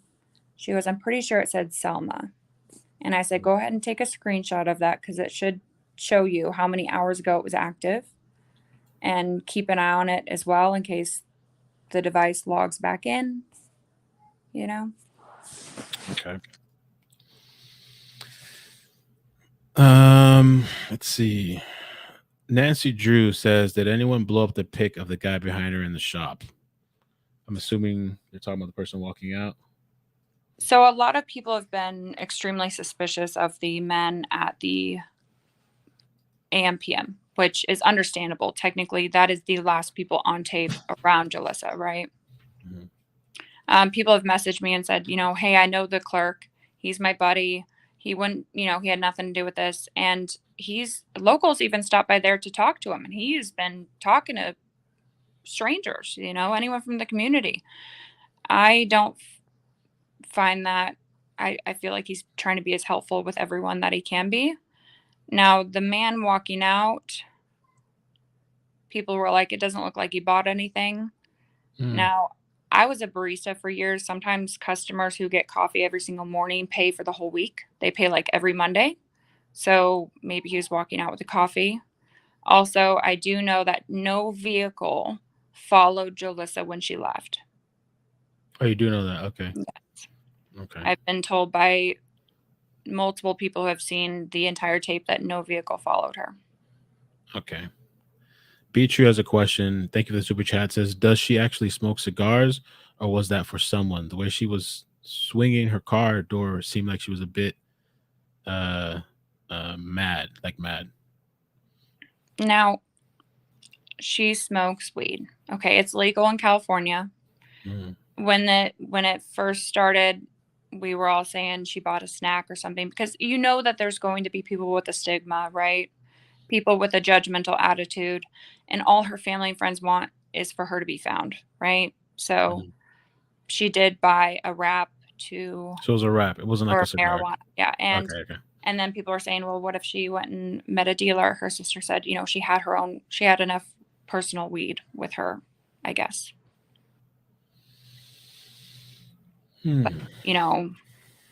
She goes, I'm pretty sure it said Selma. And I said, go ahead and take a screenshot of that, because it should show you how many hours ago it was active, and keep an eye on it as well in case the device logs back in, Okay. Let's see. Nancy Drew says, did anyone blow up the pic of the guy behind her in the shop? I'm assuming you're talking about the person walking out. So a lot of people have been extremely suspicious of the men at the AM/PM, which is understandable. Technically, that is the last people on tape around Jolissa, right? Mm-hmm. People have messaged me and said, hey, I know the clerk. He's my buddy. He wouldn't, he had nothing to do with this. And locals even stopped by there to talk to him. And he's been talking to strangers, anyone from the community. I don't find that. I feel like he's trying to be as helpful with everyone that he can be. Now, the man walking out, people were like, it doesn't look like he bought anything. Now, I was a barista for years. Sometimes customers who get coffee every single morning pay for the whole week. They pay like every Monday. So maybe he was walking out with a coffee. Also, I do know that no vehicle followed Jolissa when she left. Oh, you do know that? Okay. Yes. Okay. I've been told by multiple people who have seen the entire tape that no vehicle followed her. Okay. Beatrice has a question. Thank you for the super chat. Says, does she actually smoke cigars, or was that for someone? The way she was swinging her car door seemed like she was a bit mad. Now, she smokes weed. Okay, it's legal in California. When it first started, we were all saying she bought a snack or something, because that there's going to be people with a stigma, right? People with a judgmental attitude, and all her family and friends want is for her to be found, right? So she did buy a wrap to. So it was a wrap. It wasn't like or a cigar. marijuana. Yeah, and Okay. and then people were saying, well, what if she went and met a dealer? Her sister said, you know, she had enough personal weed with her, I guess. But, you know,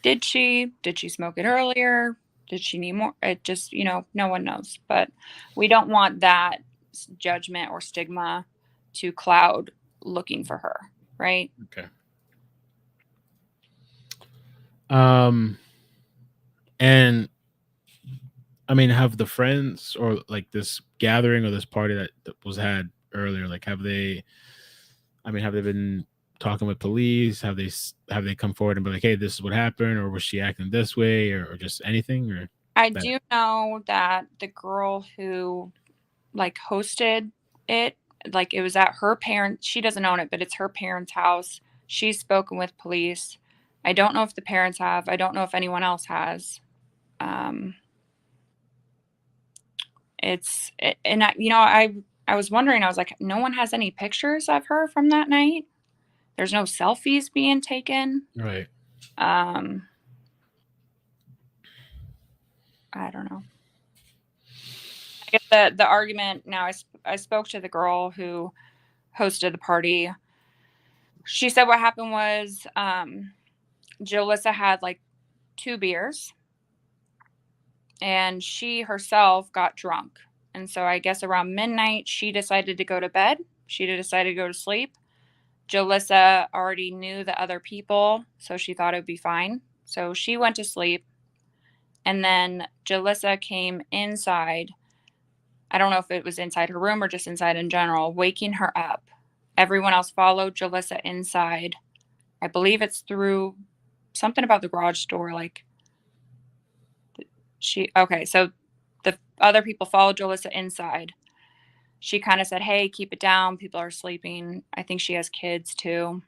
did she smoke it earlier? Did she need more? It just, you know, no one knows. But we don't want that judgment or stigma to cloud looking for her, right? Okay. And I mean, have the friends or like this gathering or this party that was had earlier, like have they been talking with police? Have they come forward and be like, hey, this is what happened, or was she acting this way, or just anything? Or I do know that the girl who like hosted it, like it was at her parents, she doesn't own it, but it's her parents' house. She's spoken with police. I don't know if the parents have. I don't know if anyone else has. I was wondering, I was like, no one has any pictures of her from that night. There's no selfies being taken. Right. I don't know. I guess the argument now, I spoke to the girl who hosted the party. She said what happened was Jolissa had like 2 beers and she herself got drunk. And so I guess around midnight, she decided to go to bed. She decided to go to sleep. Jolissa already knew the other people, so she thought it would be fine. So she went to sleep. And then Jolissa came inside. I don't know if it was inside her room or just inside in general, waking her up. Everyone else followed Jolissa inside. I believe it's through something about the garage door. Like so the other people followed Jolissa inside. She kind of said, hey, keep it down. People are sleeping. I think she has kids too.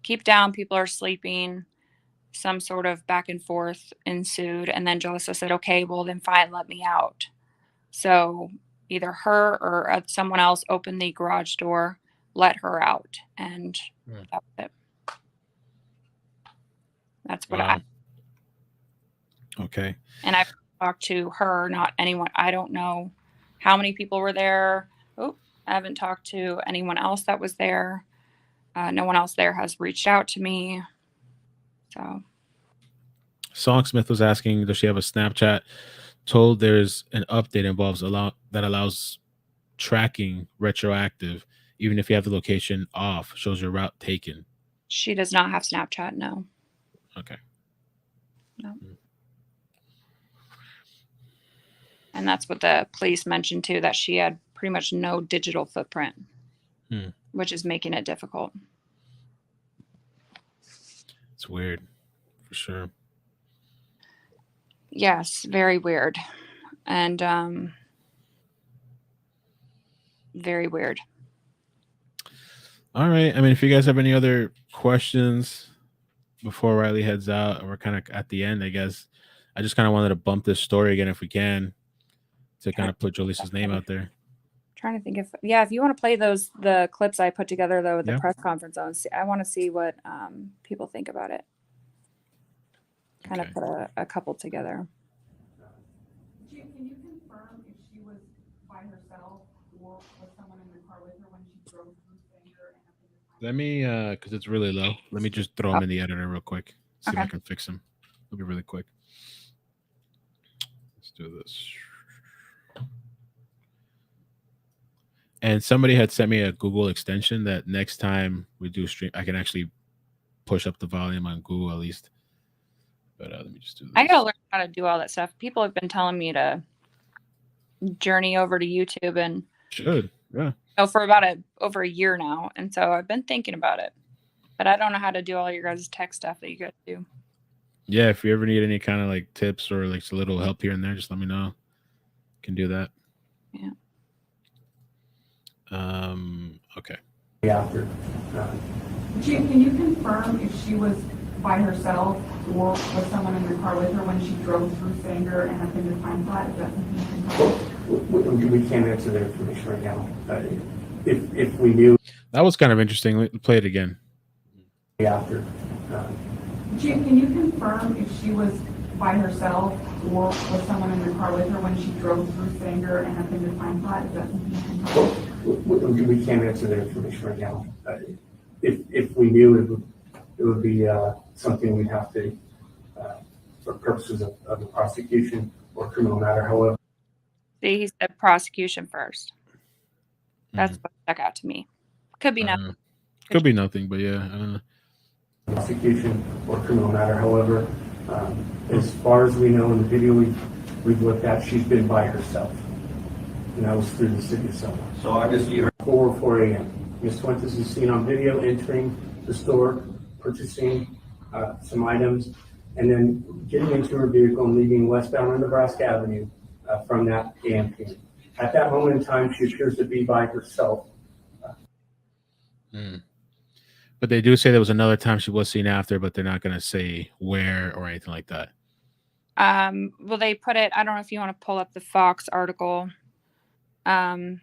Keep down. People are sleeping. Some sort of back and forth ensued. And then Jolissa said, okay, well then fine, let me out. So either her or someone else opened the garage door, let her out. And that was it. That's what Okay. And I've talked to her, not anyone. I don't know how many people were there. I haven't talked to anyone else that was there. No one else there has reached out to me. So Songsmith was asking, does she have a Snapchat? Told there's an update that allows tracking retroactive, even if you have the location off, shows your route taken. She does not have Snapchat, no. Okay. No. And that's what the police mentioned too, that she had pretty much no digital footprint, which is making it difficult. It's weird, for sure. Yes, very weird. And very weird. All right. I mean, if you guys have any other questions before Riley heads out, and we're kind of at the end, I guess. I just kind of wanted to bump this story again, if we can, to kind of put Jolissa's name out there. Trying to think if you want to play the clips I put together though with the press conference on, I want to see what people think about it. Kind of put a couple together. Can you confirm if she was by herself or was someone in the car with her when she drove through Sanger? Let me, because it's really low. Let me just throw them in the editor real quick. See if I can fix them. It'll be really quick. Let's do this. And somebody had sent me a Google extension that next time we do stream, I can actually push up the volume on Google at least. But let me just do this. I gotta learn how to do all that stuff. People have been telling me to journey over to YouTube and for about over a year now, and so I've been thinking about it, but I don't know how to do all your guys' tech stuff that you guys do. Yeah, if you ever need any kind of like tips or like a little help here and there, just let me know. Can do that. Yeah. Okay. After. Can you confirm if she was by herself or was someone in the car with her when she drove through Sanger and up into Pine Flat? Is that something you can confirm? We can't answer that information right now. If we knew. That was kind of interesting. Let me play it again. after. Chief, can you confirm if she was by herself or was someone in the car with her when she drove through Sanger and up into Pine Flat? Is that something you can tell us? We can't answer that information right now. If we knew, it would be something we'd have to, for purposes of the prosecution or criminal matter. However, See, he said prosecution first. That's what stuck out to me. Could be nothing. Could be nothing, but yeah, I don't know. Prosecution or criminal matter. However, as far as we know in the video we've looked at, she's been by herself, and that was through the city of Selma. So I just hear 4 a.m. Ms. Fuentes is seen on video entering the store, purchasing some items, and then getting into her vehicle and leaving westbound on Nebraska Avenue from that AMP. At that moment in time, she appears to be by herself. But they do say there was another time she was seen after, but they're not going to say where or anything like that. Well, they put it, I don't know if you want to pull up the Fox article. Do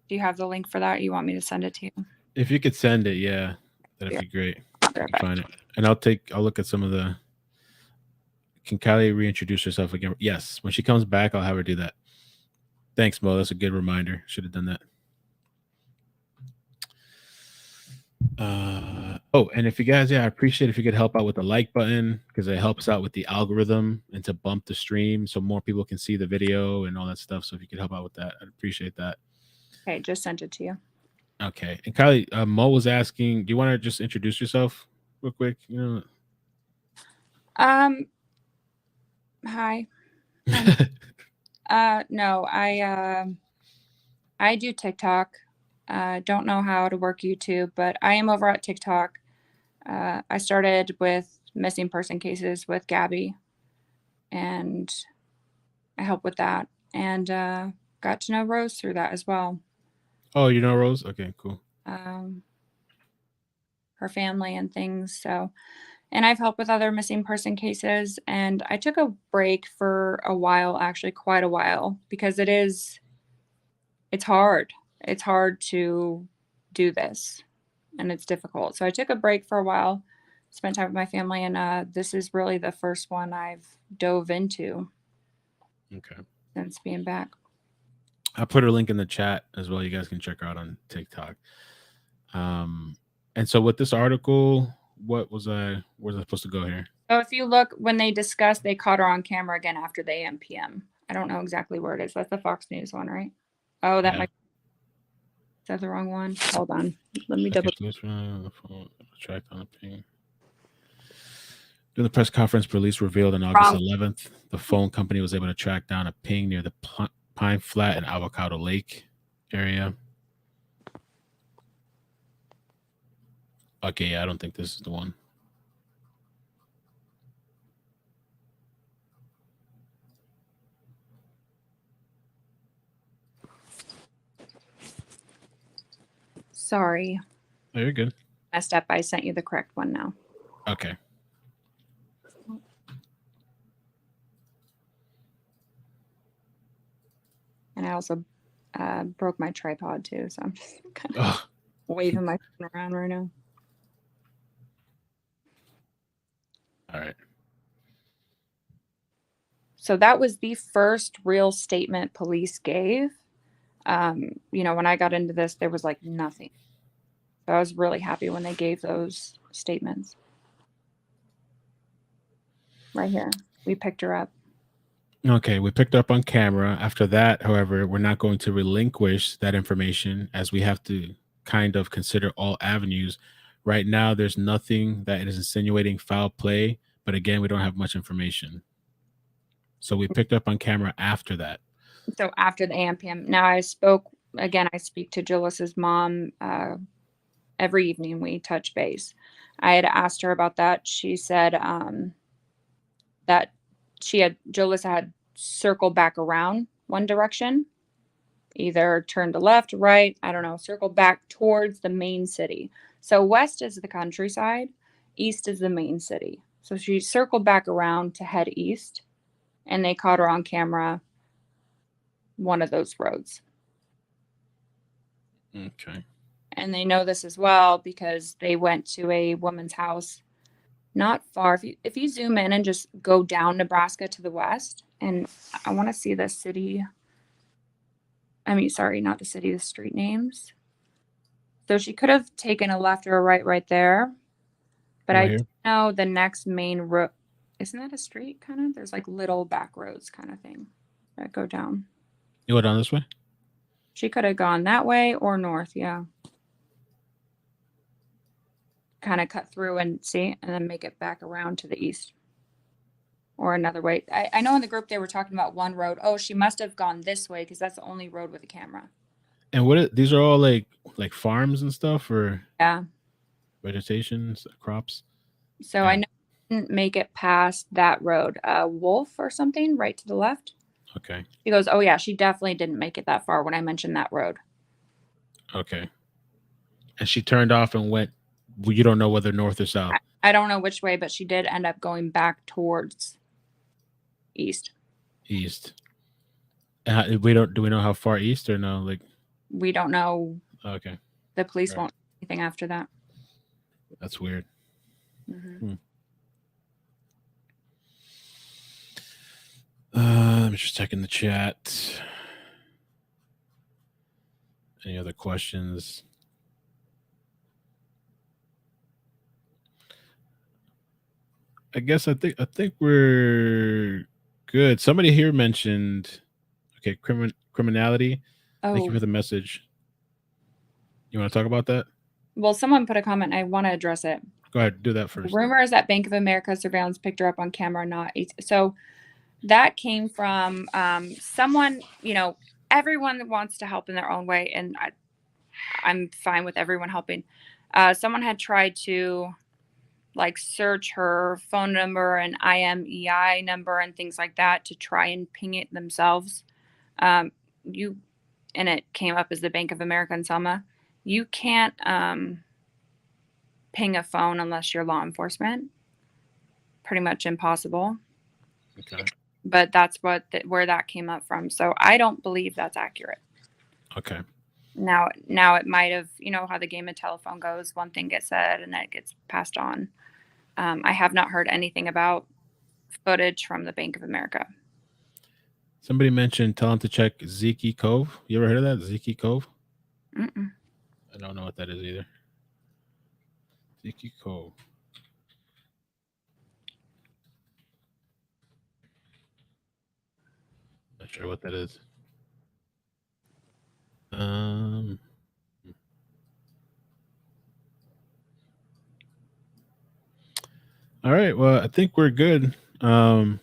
you have the link for that? You want me to send it to you? If you could send it, yeah, that'd be great. Find it. And I'll look at some of the. Can Kylie reintroduce herself again? Yes. When she comes back, I'll have her do that. Thanks, Mo. That's a good reminder. Should have done that. And if you guys, I appreciate if you could help out with the like button, because it helps out with the algorithm and to bump the stream so more people can see the video and all that stuff. So if you could help out with that, I'd appreciate that. Okay, just sent it to you. Okay. And Kylie, Mo was asking, do you want to just introduce yourself real quick? Hi. No, I do TikTok. Don't know how to work YouTube, but I am over at TikTok. I started with missing person cases with Gabby, and I help with that, and got to know Rose through that as well. Oh, you know Rose? Okay, cool. Her family and things. So, and I've helped with other missing person cases, and I took a break for a while, actually quite a while, because it's hard. It's hard to do this, and it's difficult. So I took a break for a while, spent time with my family, and this is really the first one I've dove into. Okay. Since being back. I put her link in the chat as well. You guys can check her out on TikTok. And so with this article, where's I supposed to go here? So if you look, when they discussed, they caught her on camera again after the AMPM. I don't know exactly where it is. That's the Fox News one, right? Oh, that might. Is that the wrong one? Hold on. Let me double. Track on the ping. During the press conference, police revealed on August 11th, the phone company was able to track down a ping near the Pine Flat and Avocado Lake area. Okay, yeah, I don't think this is the one. Sorry. Oh, you're good. Messed up. I sent you the correct one now. Okay. And I also broke my tripod too, so I'm just kind of waving my phone around right now. All right. So that was the first real statement police gave. When I got into this, there was like nothing. So I was really happy when they gave those statements. Right here. We picked her up. Okay, we picked her up on camera. After that, however, we're not going to relinquish that information, as we have to kind of consider all avenues. Right now, there's nothing that is insinuating foul play, but again, we don't have much information. So we picked up on camera after that. So after the AMPM. Now I speak to Jolissa's mom every evening. We touch base. I had asked her about that. She said that Jolissa had circled back around one direction, either turned to left, right, I don't know, circled back towards the main city. So west is the countryside, east is the main city. So she circled back around to head east, and they caught her on camera one of those roads. Okay. and they know this as well because they went to a woman's house not far. If you zoom in and just go down Nebraska to the west, and I want to see the city. I mean, sorry, not the city, the street names. So she could have taken a left or a right there, but Right I here? don't know the next main road. Isn't that a street kind of? There's like little back roads kind of thing that go down. You go down this way? She could have gone that way or north, yeah. Kind of cut through and see, and then make it back around to the east. Or another way. I know in the group they were talking about one road. Oh, she must have gone this way because that's the only road with a camera. And these are all like farms and stuff, or Yeah. vegetation, crops? So I know she didn't make it past that road. Wolf or something right to the left. Okay. She goes, oh yeah, she definitely didn't make it that far when I mentioned that road. Okay. And she turned off and went, well, you don't know whether north or south. I don't know which way, but she did end up going back towards east. East. Do we know how far east or no? Like, We don't know. okay. The police Right. won't do anything after that. That's weird. Mm-hmm. I'm just checking the chat. Any other questions? I guess I think we're good. Somebody here mentioned, okay, criminality. Thank you Oh. for the message. You want to talk about that? Well, someone put a comment. I want to address it. Go ahead, do that first. Rumors that Bank of America surveillance picked her up on camera, not so. That came from someone. You know, everyone wants to help in their own way, and I'm fine with everyone helping. Someone had tried to like search her phone number and IMEI number and things like that to try and ping it themselves. And it came up as the Bank of America in Selma. You can't ping a phone unless you're law enforcement. Pretty much impossible. Okay. But that's where that came up from. So I don't believe that's accurate. Okay. Now it might have, you know how the game of telephone goes. One thing gets said and then it gets passed on. I have not heard anything about footage from the Bank of America. Somebody mentioned tell them to check Zeke Cove. You ever heard of that? Zeke Cove? Mm-mm. I don't know what that is either. Zeke Cove. Not sure what that is. All right. Well, I think we're good. I'm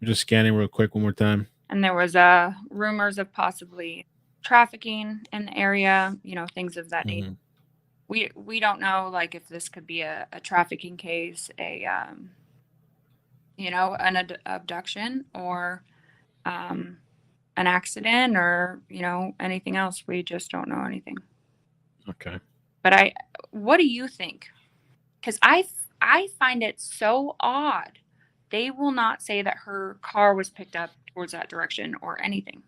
just scanning real quick one more time. And there was rumors of possibly trafficking in the area, you know, things of that nature. We don't know, like, if this could be a trafficking case, you know, an abduction or an accident or, you know, anything else. We just don't know anything. Okay. But what do you think? Because I find it so odd. They will not say that her car was picked up towards that direction or anything.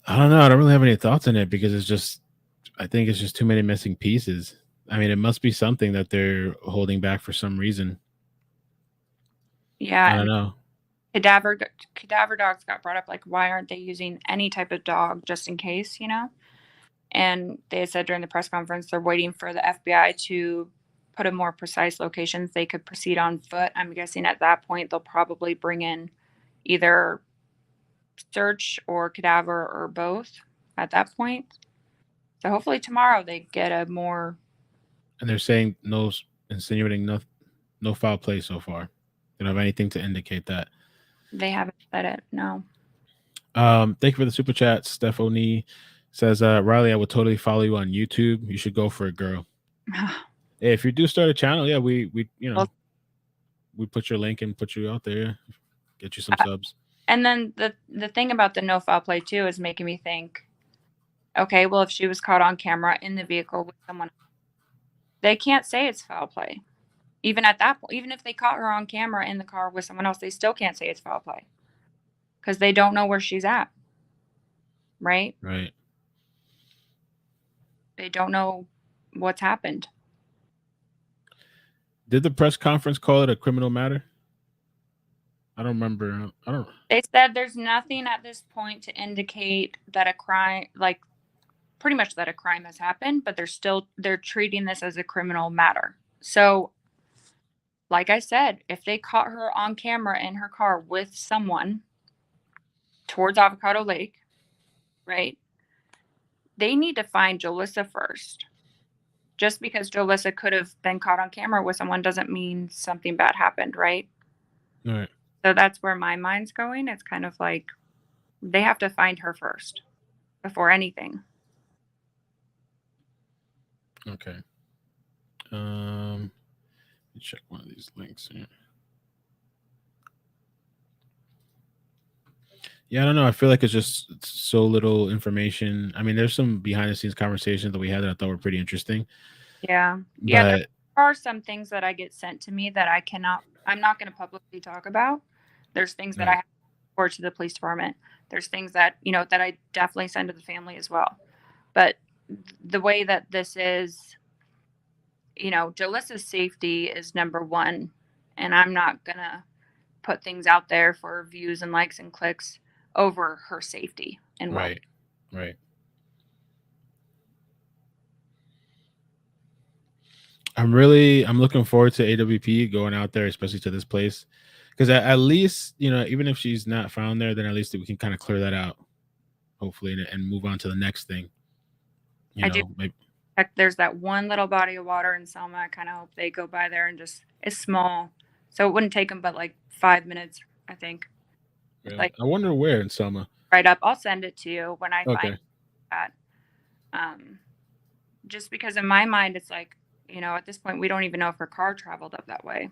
I don't know. I don't really have any thoughts on it because I think it's just too many missing pieces. I mean, it must be something that they're holding back for some reason. Yeah. I don't know. Cadaver dogs got brought up. Like, why aren't they using any type of dog just in case, you know? And they said during the press conference, they're waiting for the FBI to put in more precise locations. They could proceed on foot. I'm guessing at that point, they'll probably bring in either search or cadaver or both at that point. So hopefully tomorrow they get a more. And they're saying insinuating no foul play so far. They don't have anything to indicate that. They haven't said it. No. Thank you for the super chat. Stephanie says, Riley, I would totally follow you on YouTube. You should go for it, girl. Hey, if you do start a channel, yeah, we we put your link and put you out there, get you some subs. And then the thing about the no foul play too is making me think, okay, well, if she was caught on camera in the vehicle with someone, they can't say it's foul play. Even at that point, even if they caught her on camera in the car with someone else, they still can't say it's foul play because they don't know where she's at. Right? Right. They don't know what's happened. Did the press conference call it a criminal matter? I don't remember. I don't. They said there's nothing at this point to indicate that a crime, like pretty much that a crime has happened, but they're treating this as a criminal matter. So, like I said, if they caught her on camera in her car with someone towards Avocado Lake, right? They need to find Jolissa first. Just because Jolissa could have been caught on camera with someone doesn't mean something bad happened, right? All right. So that's where my mind's going. It's kind of like they have to find her first before anything. Okay. Let me check one of these links here. Yeah, I don't know. I feel like it's just so little information. I mean, there's some behind the scenes conversations that we had that I thought were pretty interesting. Yeah. Yeah. But There are some things that I get sent to me that I'm not going to publicly talk about. There's things that I have to report to the police department. There's things that, that I definitely send to the family as well. But the way that this is, Jolissa's safety is number one. And I'm not going to put things out there for views and likes and clicks over her safety and right. I'm looking forward to AWP going out there, especially to this place, because at least, even if she's not found there, then at least we can kind of clear that out, hopefully, and move on to the next thing. Maybe. There's that one little body of water in Selma. I kind of hope they go by there and it's small, so it wouldn't take them but like 5 minutes, I think. Really? Like, I wonder where in Selma. Right up. I'll send it to you when I find that. Just because in my mind, it's like, at this point, we don't even know if her car traveled up that way.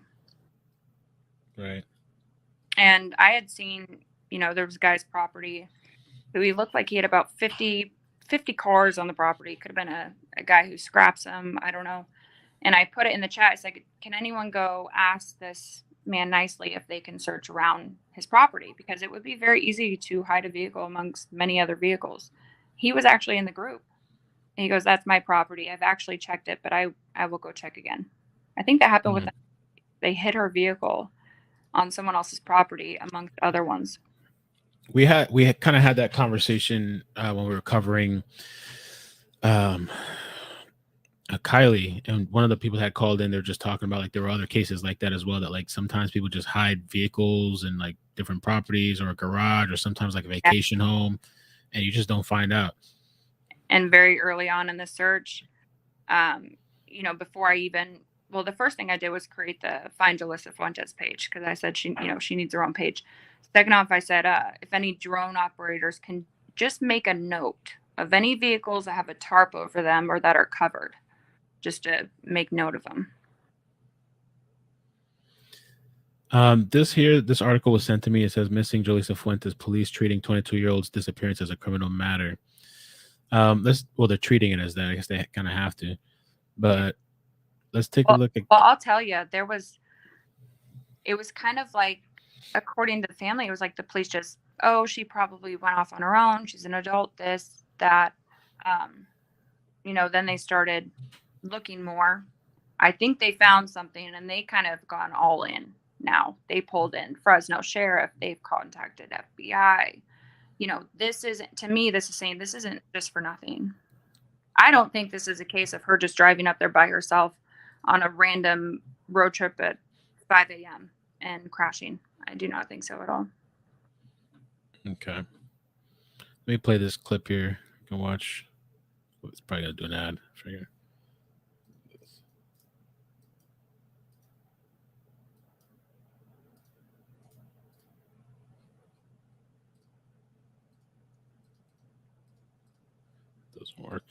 Right. And I had seen, there was a guy's property who he looked like he had about 50 cars on the property. Could have been a guy who scraps them. I don't know. And I put it in the chat. I said, can anyone go ask this man nicely if they can search around his property? Because it would be very easy to hide a vehicle amongst many other vehicles. He was actually in the group. And he goes, that's my property. I've actually checked it, but I will go check again. I think that happened with them. They hid her vehicle on someone else's property amongst other ones. We kind of had that conversation when we were covering Kylie, and one of the people had called in. They're just talking about like there were other cases like that as well, that like sometimes people just hide vehicles in like different properties or a garage or sometimes like a vacation home, and you just don't find out. And very early on in the search, before I even, the first thing I did was create the Find Jolissa Fuentes page, because I said she needs her own page. Second off, I said if any drone operators can just make a note of any vehicles that have a tarp over them or that are covered, just to make note of them. This article was sent to me. It says missing Jolissa Fuentes, police treating 22-year-old's disappearance as a criminal matter. They're treating it as that. I guess they kind of have to, but let's take a look at. Well, I'll tell you, it was kind of like, according to the family, it was like the police just, she probably went off on her own. She's an adult, this, that. Then they started looking more. I think they found something and they kind of gone all in now. They pulled in Fresno Sheriff. They've contacted FBI. This isn't, to me, this is saying this isn't just for nothing. I don't think this is a case of her just driving up there by herself on a random road trip at 5 a.m. and crashing. I do not think so at all. Okay. Let me play this clip here. You can watch. It's probably going to do an ad. Figure. Doesn't work.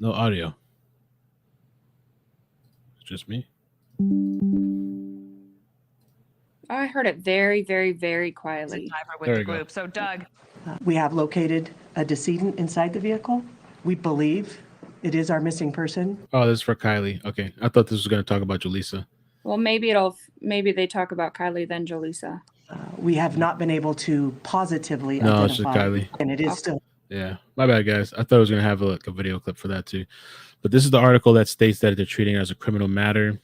No audio. It's just me. I heard it very, very, very quietly. With the group. So, Doug. We have located a decedent inside the vehicle. We believe it is our missing person. Oh, this is for Kylie. Okay. I thought this was going to talk about Jolissa. Well, maybe they talk about Kylie then Jolissa. We have not been able to positively No, it's just identify, Kylie. and it is still. Yeah, my bad, guys. I thought I was gonna have a video clip for that too, but this is the article that states that they're treating it as a criminal matter.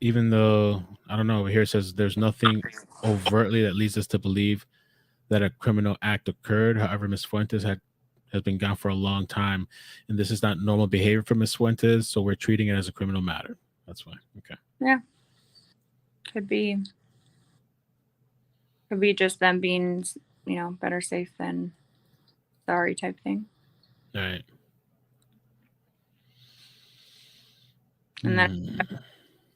Even though I don't know, over here it says there's nothing overtly that leads us to believe that a criminal act occurred. However, Ms. Fuentes has been gone for a long time, and this is not normal behavior for Ms. Fuentes, so we're treating it as a criminal matter. That's why. Okay. Yeah. Could be just them being, better safe than sorry type thing. All right. And then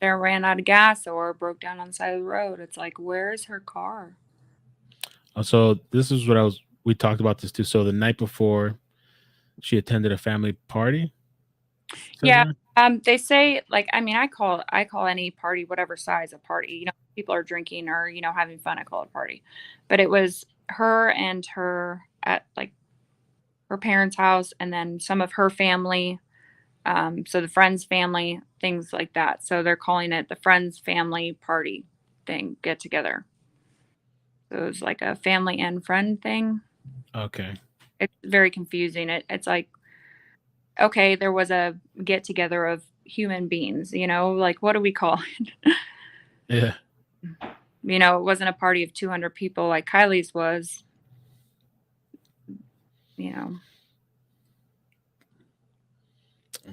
they ran out of gas or broke down on the side of the road. It's like, where's her car? So this is what we talked about this too. So the night before, she attended a family party. Yeah. They say, like, I mean, I call any party, whatever size, a party. People are drinking or, having fun. I call it a party. But it was her and her at like her parents' house, and then some of her family. So the friend's family, things like that. So they're calling it the friend's family party thing, get together. So it was like a family and friend thing. Okay. It's very confusing. It's like, okay, there was a get together of human beings, like, what do we call it? Yeah. It wasn't a party of 200 people like Kylie's was,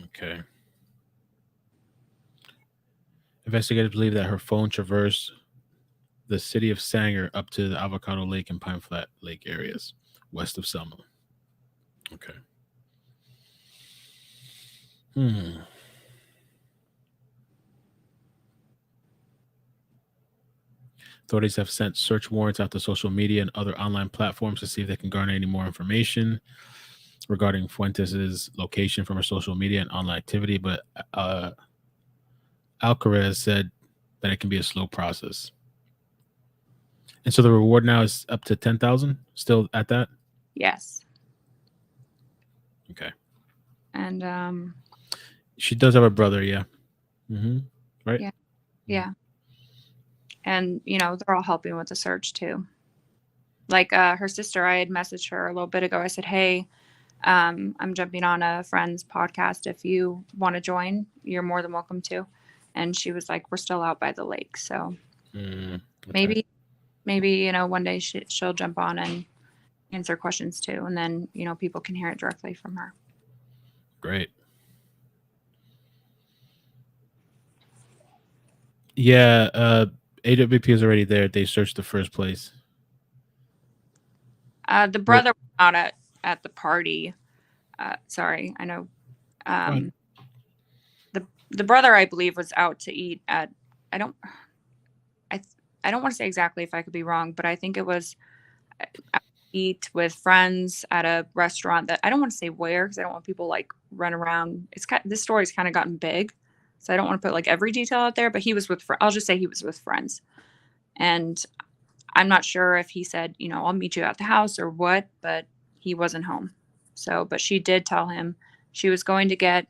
Okay. Investigators believe that her phone traversed the city of Sanger up to the Avocado Lake and Pine Flat Lake areas west of Selma. Okay. Authorities have sent search warrants out to social media and other online platforms to see if they can garner any more information regarding Fuentes' location from her social media and online activity, but Alcarez said that it can be a slow process. And so the reward now is up to 10,000. Still at that? Yes. Okay. And she does have a brother, yeah. Right? Yeah. Yeah. And they're all helping with the search too. Like her sister, I had messaged her a little bit ago. I said, hey, I'm jumping on a friend's podcast. If you want to join, you're more than welcome to. And she was like, we're still out by the lake. So maybe, one day she'll jump on and answer questions too. And then, people can hear it directly from her. Great. Yeah. AWP is already there. They searched the first place. The brother was out at the party. Sorry, I know. The brother, I believe, was out to eat at. I don't want to say exactly if I could be wrong, but I think it was eat with friends at a restaurant that I don't want to say where because I don't want people like run around. This story's kind of gotten big, so I don't want to put like every detail out there. But he was with. I'll just say he was with friends, and I'm not sure if he said, I'll meet you at the house or what, but he wasn't home. So, but she did tell him she was going to get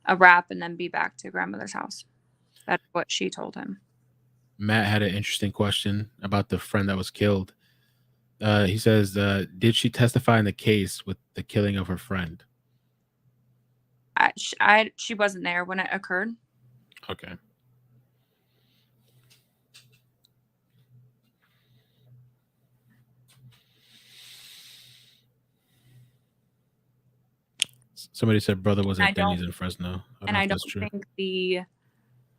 a wrap and then be back to grandmother's house. That's what she told him. Matt had an interesting question about the friend that was killed. He says, did she testify in the case with the killing of her friend? She wasn't there when it occurred. Okay. Somebody said brother was at Denny's in Fresno.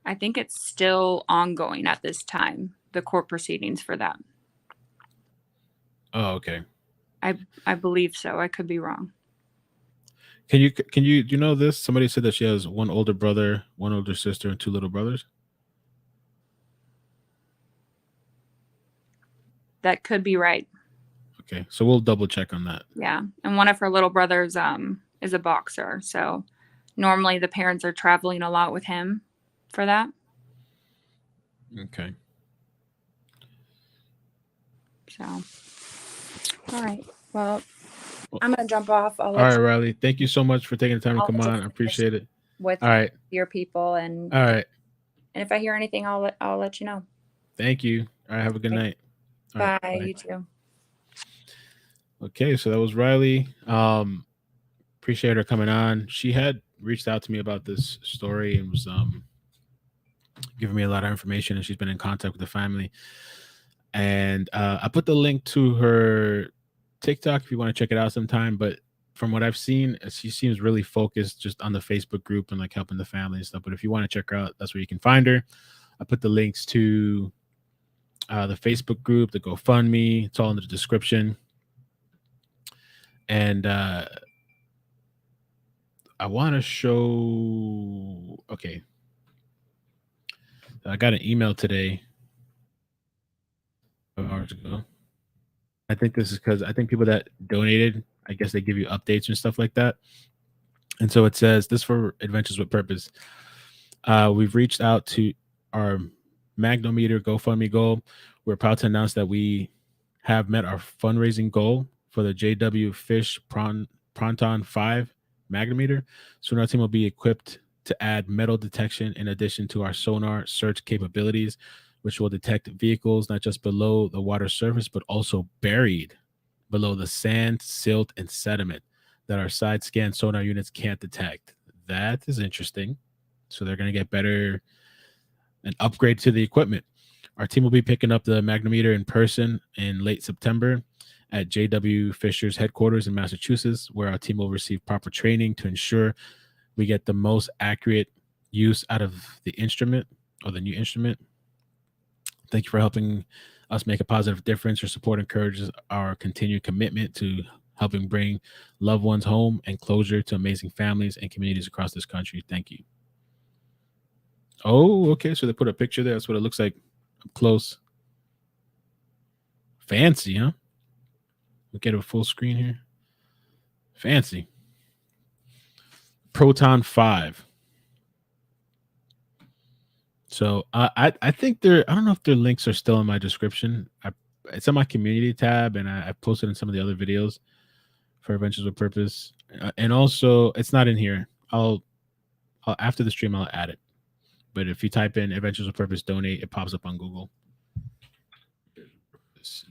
I think it's still ongoing at this time, the court proceedings for that. Oh, okay. I believe so. I could be wrong. Do you know this? Somebody said that she has one older brother, one older sister, and two little brothers. That could be right. Okay, so we'll double check on that. Yeah, and one of her little brothers is a boxer, so normally the parents are traveling a lot with him for that. Okay. So, all right. Well, I'm gonna jump off. All right, Riley. Thank you so much for taking the time to come on. I appreciate it. with All right. your people, and All right. if I hear anything, I'll let you know. Thank you. All right. Have a good night. All Bye. right, You too. Okay, so that was Riley. Appreciate her coming on. She had reached out to me about this story and was giving me a lot of information, and she's been in contact with the family. And I put the link to her TikTok if you want to check it out sometime. But from what I've seen, she seems really focused just on the Facebook group and like helping the family and stuff. But if you want to check her out, that's where you can find her. I put the links to the Facebook group, the GoFundMe. It's all in the description. And I want to show. Okay. I got an email today. Hours ago. I think this is because I think people that donated, I guess they give you updates and stuff like that. And so it says this for Adventures with Purpose. We've reached out to our Magnometer GoFundMe goal. We're proud to announce that we have met our fundraising goal for the JW Fish Pronton 5 Magnometer. Soon our team will be equipped to add metal detection in addition to our sonar search capabilities, which will detect vehicles not just below the water surface, but also buried below the sand, silt, and sediment that our side scan sonar units can't detect. That is interesting. So they're going to get better, an upgrade to the equipment. Our team will be picking up the Magnometer in person in late September at JW Fisher's headquarters in Massachusetts, where our team will receive proper training to ensure we get the most accurate use out of the instrument or the new instrument. Thank you for helping us make a positive difference. Your support encourages our continued commitment to helping bring loved ones home and closure to amazing families and communities across this country. Thank you. Oh, okay. So they put a picture there. That's what it looks like up close. Fancy, huh? We'll get a full screen here. Fancy. Proton 5. So I think I don't know if their links are still in my description. It's on my community tab, and I posted in some of the other videos for Adventures with Purpose. And also, it's not in here. I'll after the stream I'll add it. But if you type in Adventures with Purpose donate, it pops up on Google.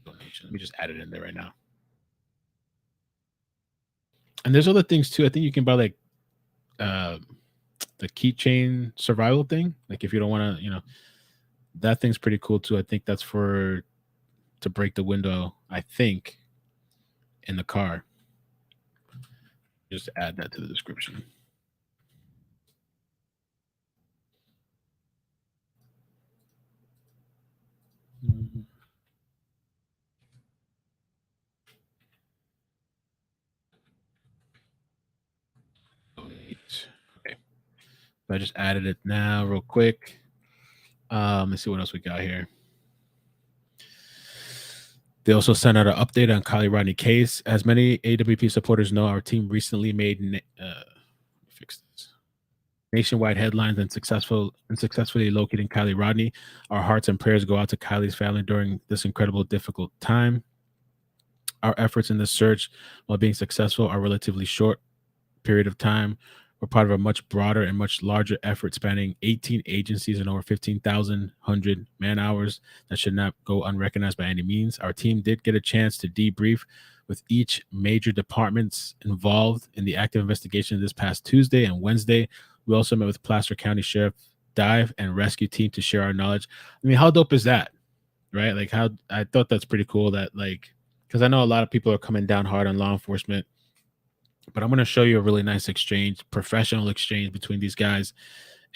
Donation. Let me just add it in there right now. And there's other things too. I think you can buy like the keychain survival thing. Like if you don't want to, that thing's pretty cool too. I think that's to break the window, I think, in the car. Just add that to the description. Okay. So I just added it now real quick. Let's see what else we got here. They also sent out an update on Kylie Rodney case. As many AWP supporters know, our team recently made nationwide headlines and successfully locating Kylie Rodney. Our hearts and prayers go out to Kylie's family during this incredible, difficult time. Our efforts in this search, while being successful, are relatively short period of time. We're part of a much broader and much larger effort spanning 18 agencies and over 15,100 man hours that should not go unrecognized by any means. Our team did get a chance to debrief with each major departments involved in the active investigation this past Tuesday and Wednesday. We also met with Placer County Sheriff Dive and Rescue Team to share our knowledge. I mean, how dope is that? Right? Like I thought that's pretty cool that because I know a lot of people are coming down hard on law enforcement. But I'm going to show you a really nice exchange, professional exchange between these guys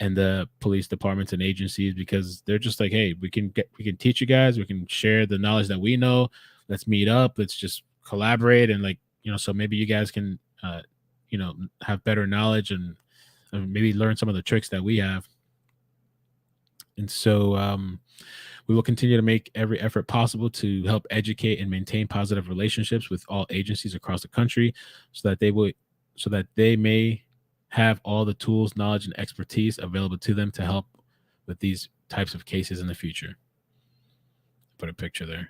and the police departments and agencies, because they're just like, hey, we can teach you guys, we can share the knowledge that we know. Let's meet up. Let's just collaborate. And so maybe you guys can, have better knowledge and maybe learn some of the tricks that we have. And so we will continue to make every effort possible to help educate and maintain positive relationships with all agencies across the country so that they may have all the tools, knowledge, and expertise available to them to help with these types of cases in the future. Put a picture there.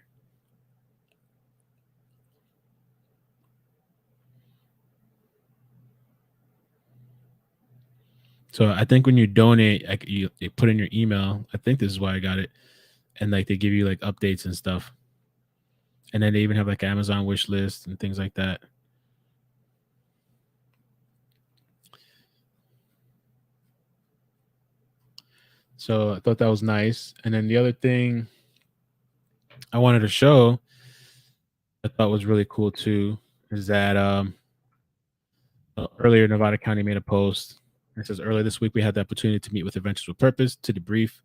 So I think when you donate, like you put in your email. I think this is why I got it, and like they give you like updates and stuff, and then they even have like Amazon wish list and things like that. So I thought that was nice. And then the other thing I wanted to show, I thought was really cool too, is that earlier Nevada County made a post. It says earlier this week we had the opportunity to meet with Adventures with Purpose to debrief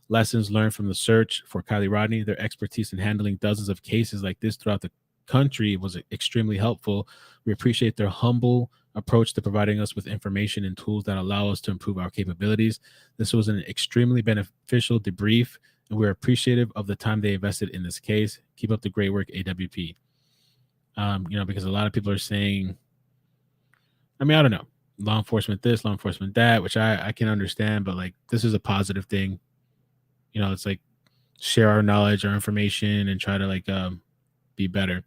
lessons learned from the search for Kylie Rodney. Their expertise in handling dozens of cases like this throughout the country was extremely helpful. We appreciate their humble approach to providing us with information and tools that allow us to improve our capabilities. This was an extremely beneficial debrief, and we're appreciative of the time they invested in this case. Keep up the great work, AWP. Because a lot of people are saying, I mean, I don't know, law enforcement this, law enforcement that, which I can understand, but like this is a positive thing. It's like share our knowledge, our information, and try to like be better.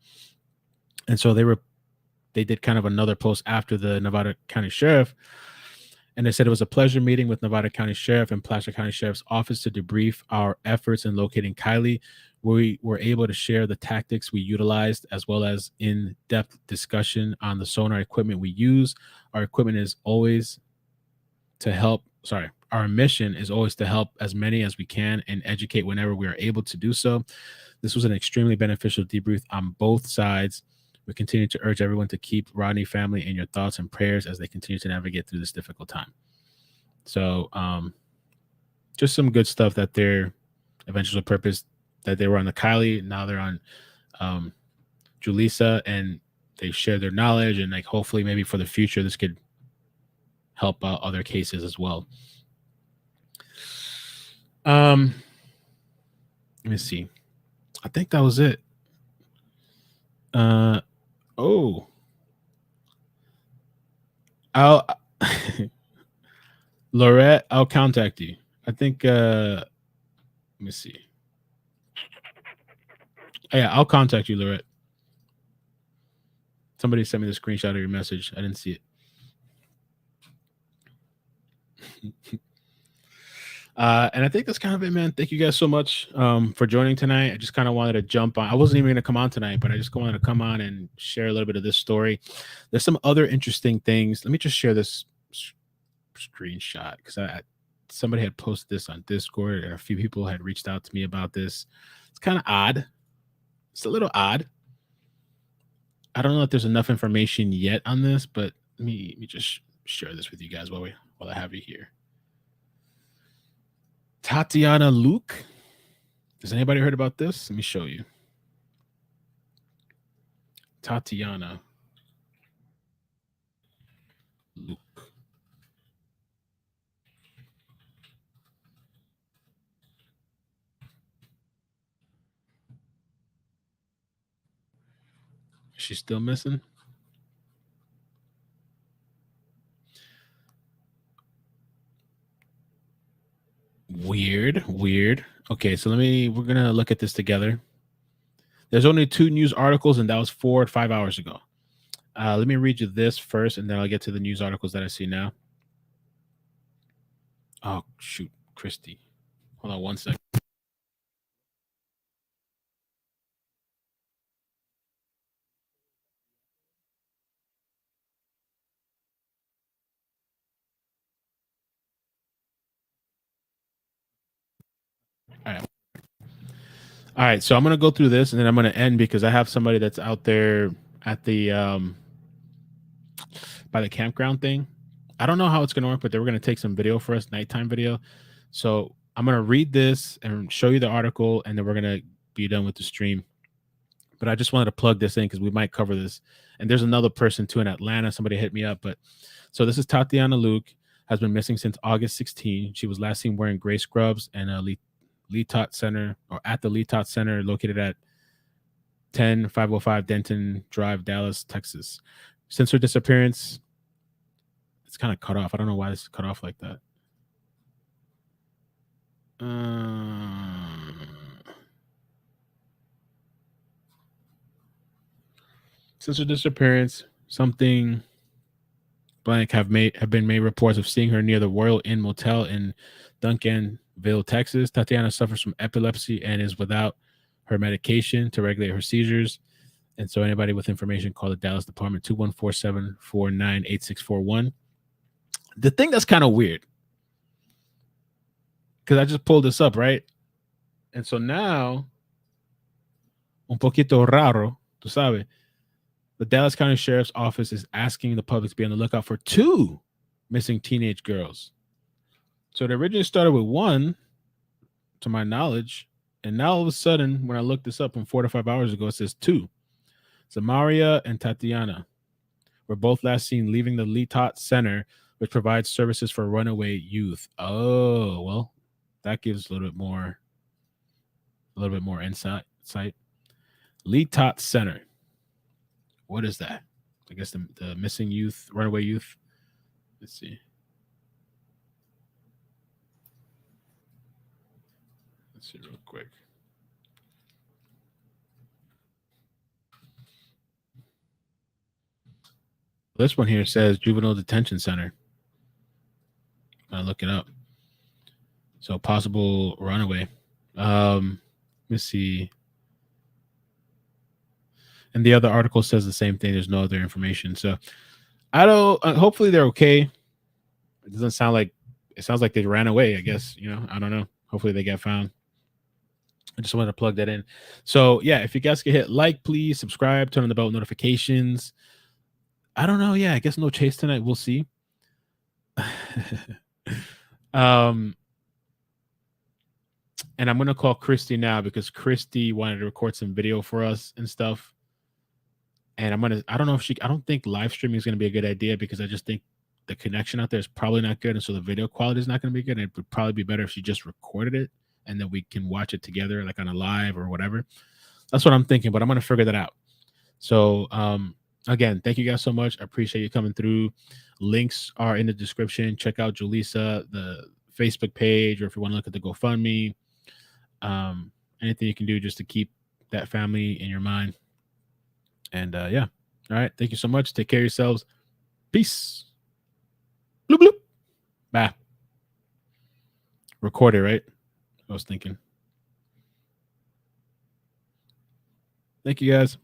And so they did kind of another post after the Nevada County Sheriff, and they said it was a pleasure meeting with Nevada County Sheriff and Placer County Sheriff's Office to debrief our efforts in locating Kylie. We were able to share the tactics we utilized as well as in-depth discussion on the sonar equipment we use. Our equipment is always to help. Our mission is always to help as many as we can and educate whenever we are able to do so. This was an extremely beneficial debrief on both sides. We continue to urge everyone to keep Rodney family in your thoughts and prayers as they continue to navigate through this difficult time. So just some good stuff that they're Adventures with Purpose, that they were on the Kylie, now they're on Jolissa, and they share their knowledge, and like hopefully maybe for the future this could help out other cases as well. Let me see. I think that was it. I'll Lorette, I'll contact you. I think let me see. Oh, yeah, I'll contact you, Lorette. Somebody sent me the screenshot of your message. I didn't see it. And I think that's kind of it, man. Thank you guys so much for joining tonight. I just kind of wanted to jump on. I wasn't even going to come on tonight, but I just wanted to come on and share a little bit of this story. There's some other interesting things. Let me just share this screenshot because somebody had posted this on Discord and a few people had reached out to me about this. It's kind of odd. It's a little odd. I don't know if there's enough information yet on this, but let me just share this with you guys while I have you here. Tatiana Luke. Has anybody heard about this? Let me show you. Tatiana Luke. Is she still missing? Weird. Okay, so we're gonna look at this together. There's only 2 news articles, and that was 4 or 5 hours ago. Let me read you this first, and then I'll get to the news articles that I see now. Oh, shoot, Christy. Hold on 1 second. All right, so I'm going to go through this, and then I'm going to end because I have somebody that's out there at the by the campground thing. I don't know how it's going to work, but they were going to take some video for us, nighttime video. So I'm going to read this and show you the article, and then we're going to be done with the stream. But I just wanted to plug this in because we might cover this. And there's another person too in Atlanta. Somebody hit me up. But so this is Tatiana Luke, has been missing since August 16. She was last seen wearing gray scrubs and a Letot Center, or at the Letot Center, located at 10505 Denton Drive, Dallas, Texas. Since her disappearance, it's kind of cut off. I don't know why this is cut off like that. Since her disappearance, something blank have been made reports of seeing her near the Royal Inn Motel in Duncanville, Texas. Tatiana suffers from epilepsy and is without her medication to regulate her seizures. And so anybody with information, call the Dallas Department 214-749-8641. The thing that's kind of weird, because I just pulled this up, right? And so now, un poquito raro, tú sabes, the Dallas County Sheriff's Office is asking the public to be on the lookout for 2 missing teenage girls. So it originally started with 1, to my knowledge, and now all of a sudden, when I looked this up from 4 to 5 hours ago, it says 2. Zamaria and Tatiana were both last seen leaving the Letot Center, which provides services for runaway youth. Oh, well, that gives a little bit more insight. Letot Center. What is that? I guess the missing youth, runaway youth. Let's see. Let's see real quick. This one here says Juvenile Detention Center. I'll look it up. So possible runaway. Let me see. And the other article says the same thing. There's no other information. So I don't. Hopefully they're okay. It doesn't sound like. It sounds like they ran away. I guess I don't know. Hopefully they get found. I just wanted to plug that in. So yeah, if you guys could hit like, please subscribe, turn on the bell notifications. I don't know. Yeah, I guess no chase tonight. We'll see. And I'm gonna call Christy now because Christy wanted to record some video for us and stuff. And I don't know if I don't think live streaming is gonna be a good idea because I just think the connection out there is probably not good, and so the video quality is not gonna be good. And it would probably be better if she just recorded it and then we can watch it together, like on a live or whatever. That's what I'm thinking, but I'm gonna figure that out. So again, thank you guys so much. I appreciate you coming through. Links are in the description. Check out Jolissa, the Facebook page, or if you want to look at the GoFundMe. Anything you can do just to keep that family in your mind. And yeah. All right. Thank you so much. Take care of yourselves. Peace. Bloop, bloop. Bye. Record it, right? I was thinking. Thank you guys.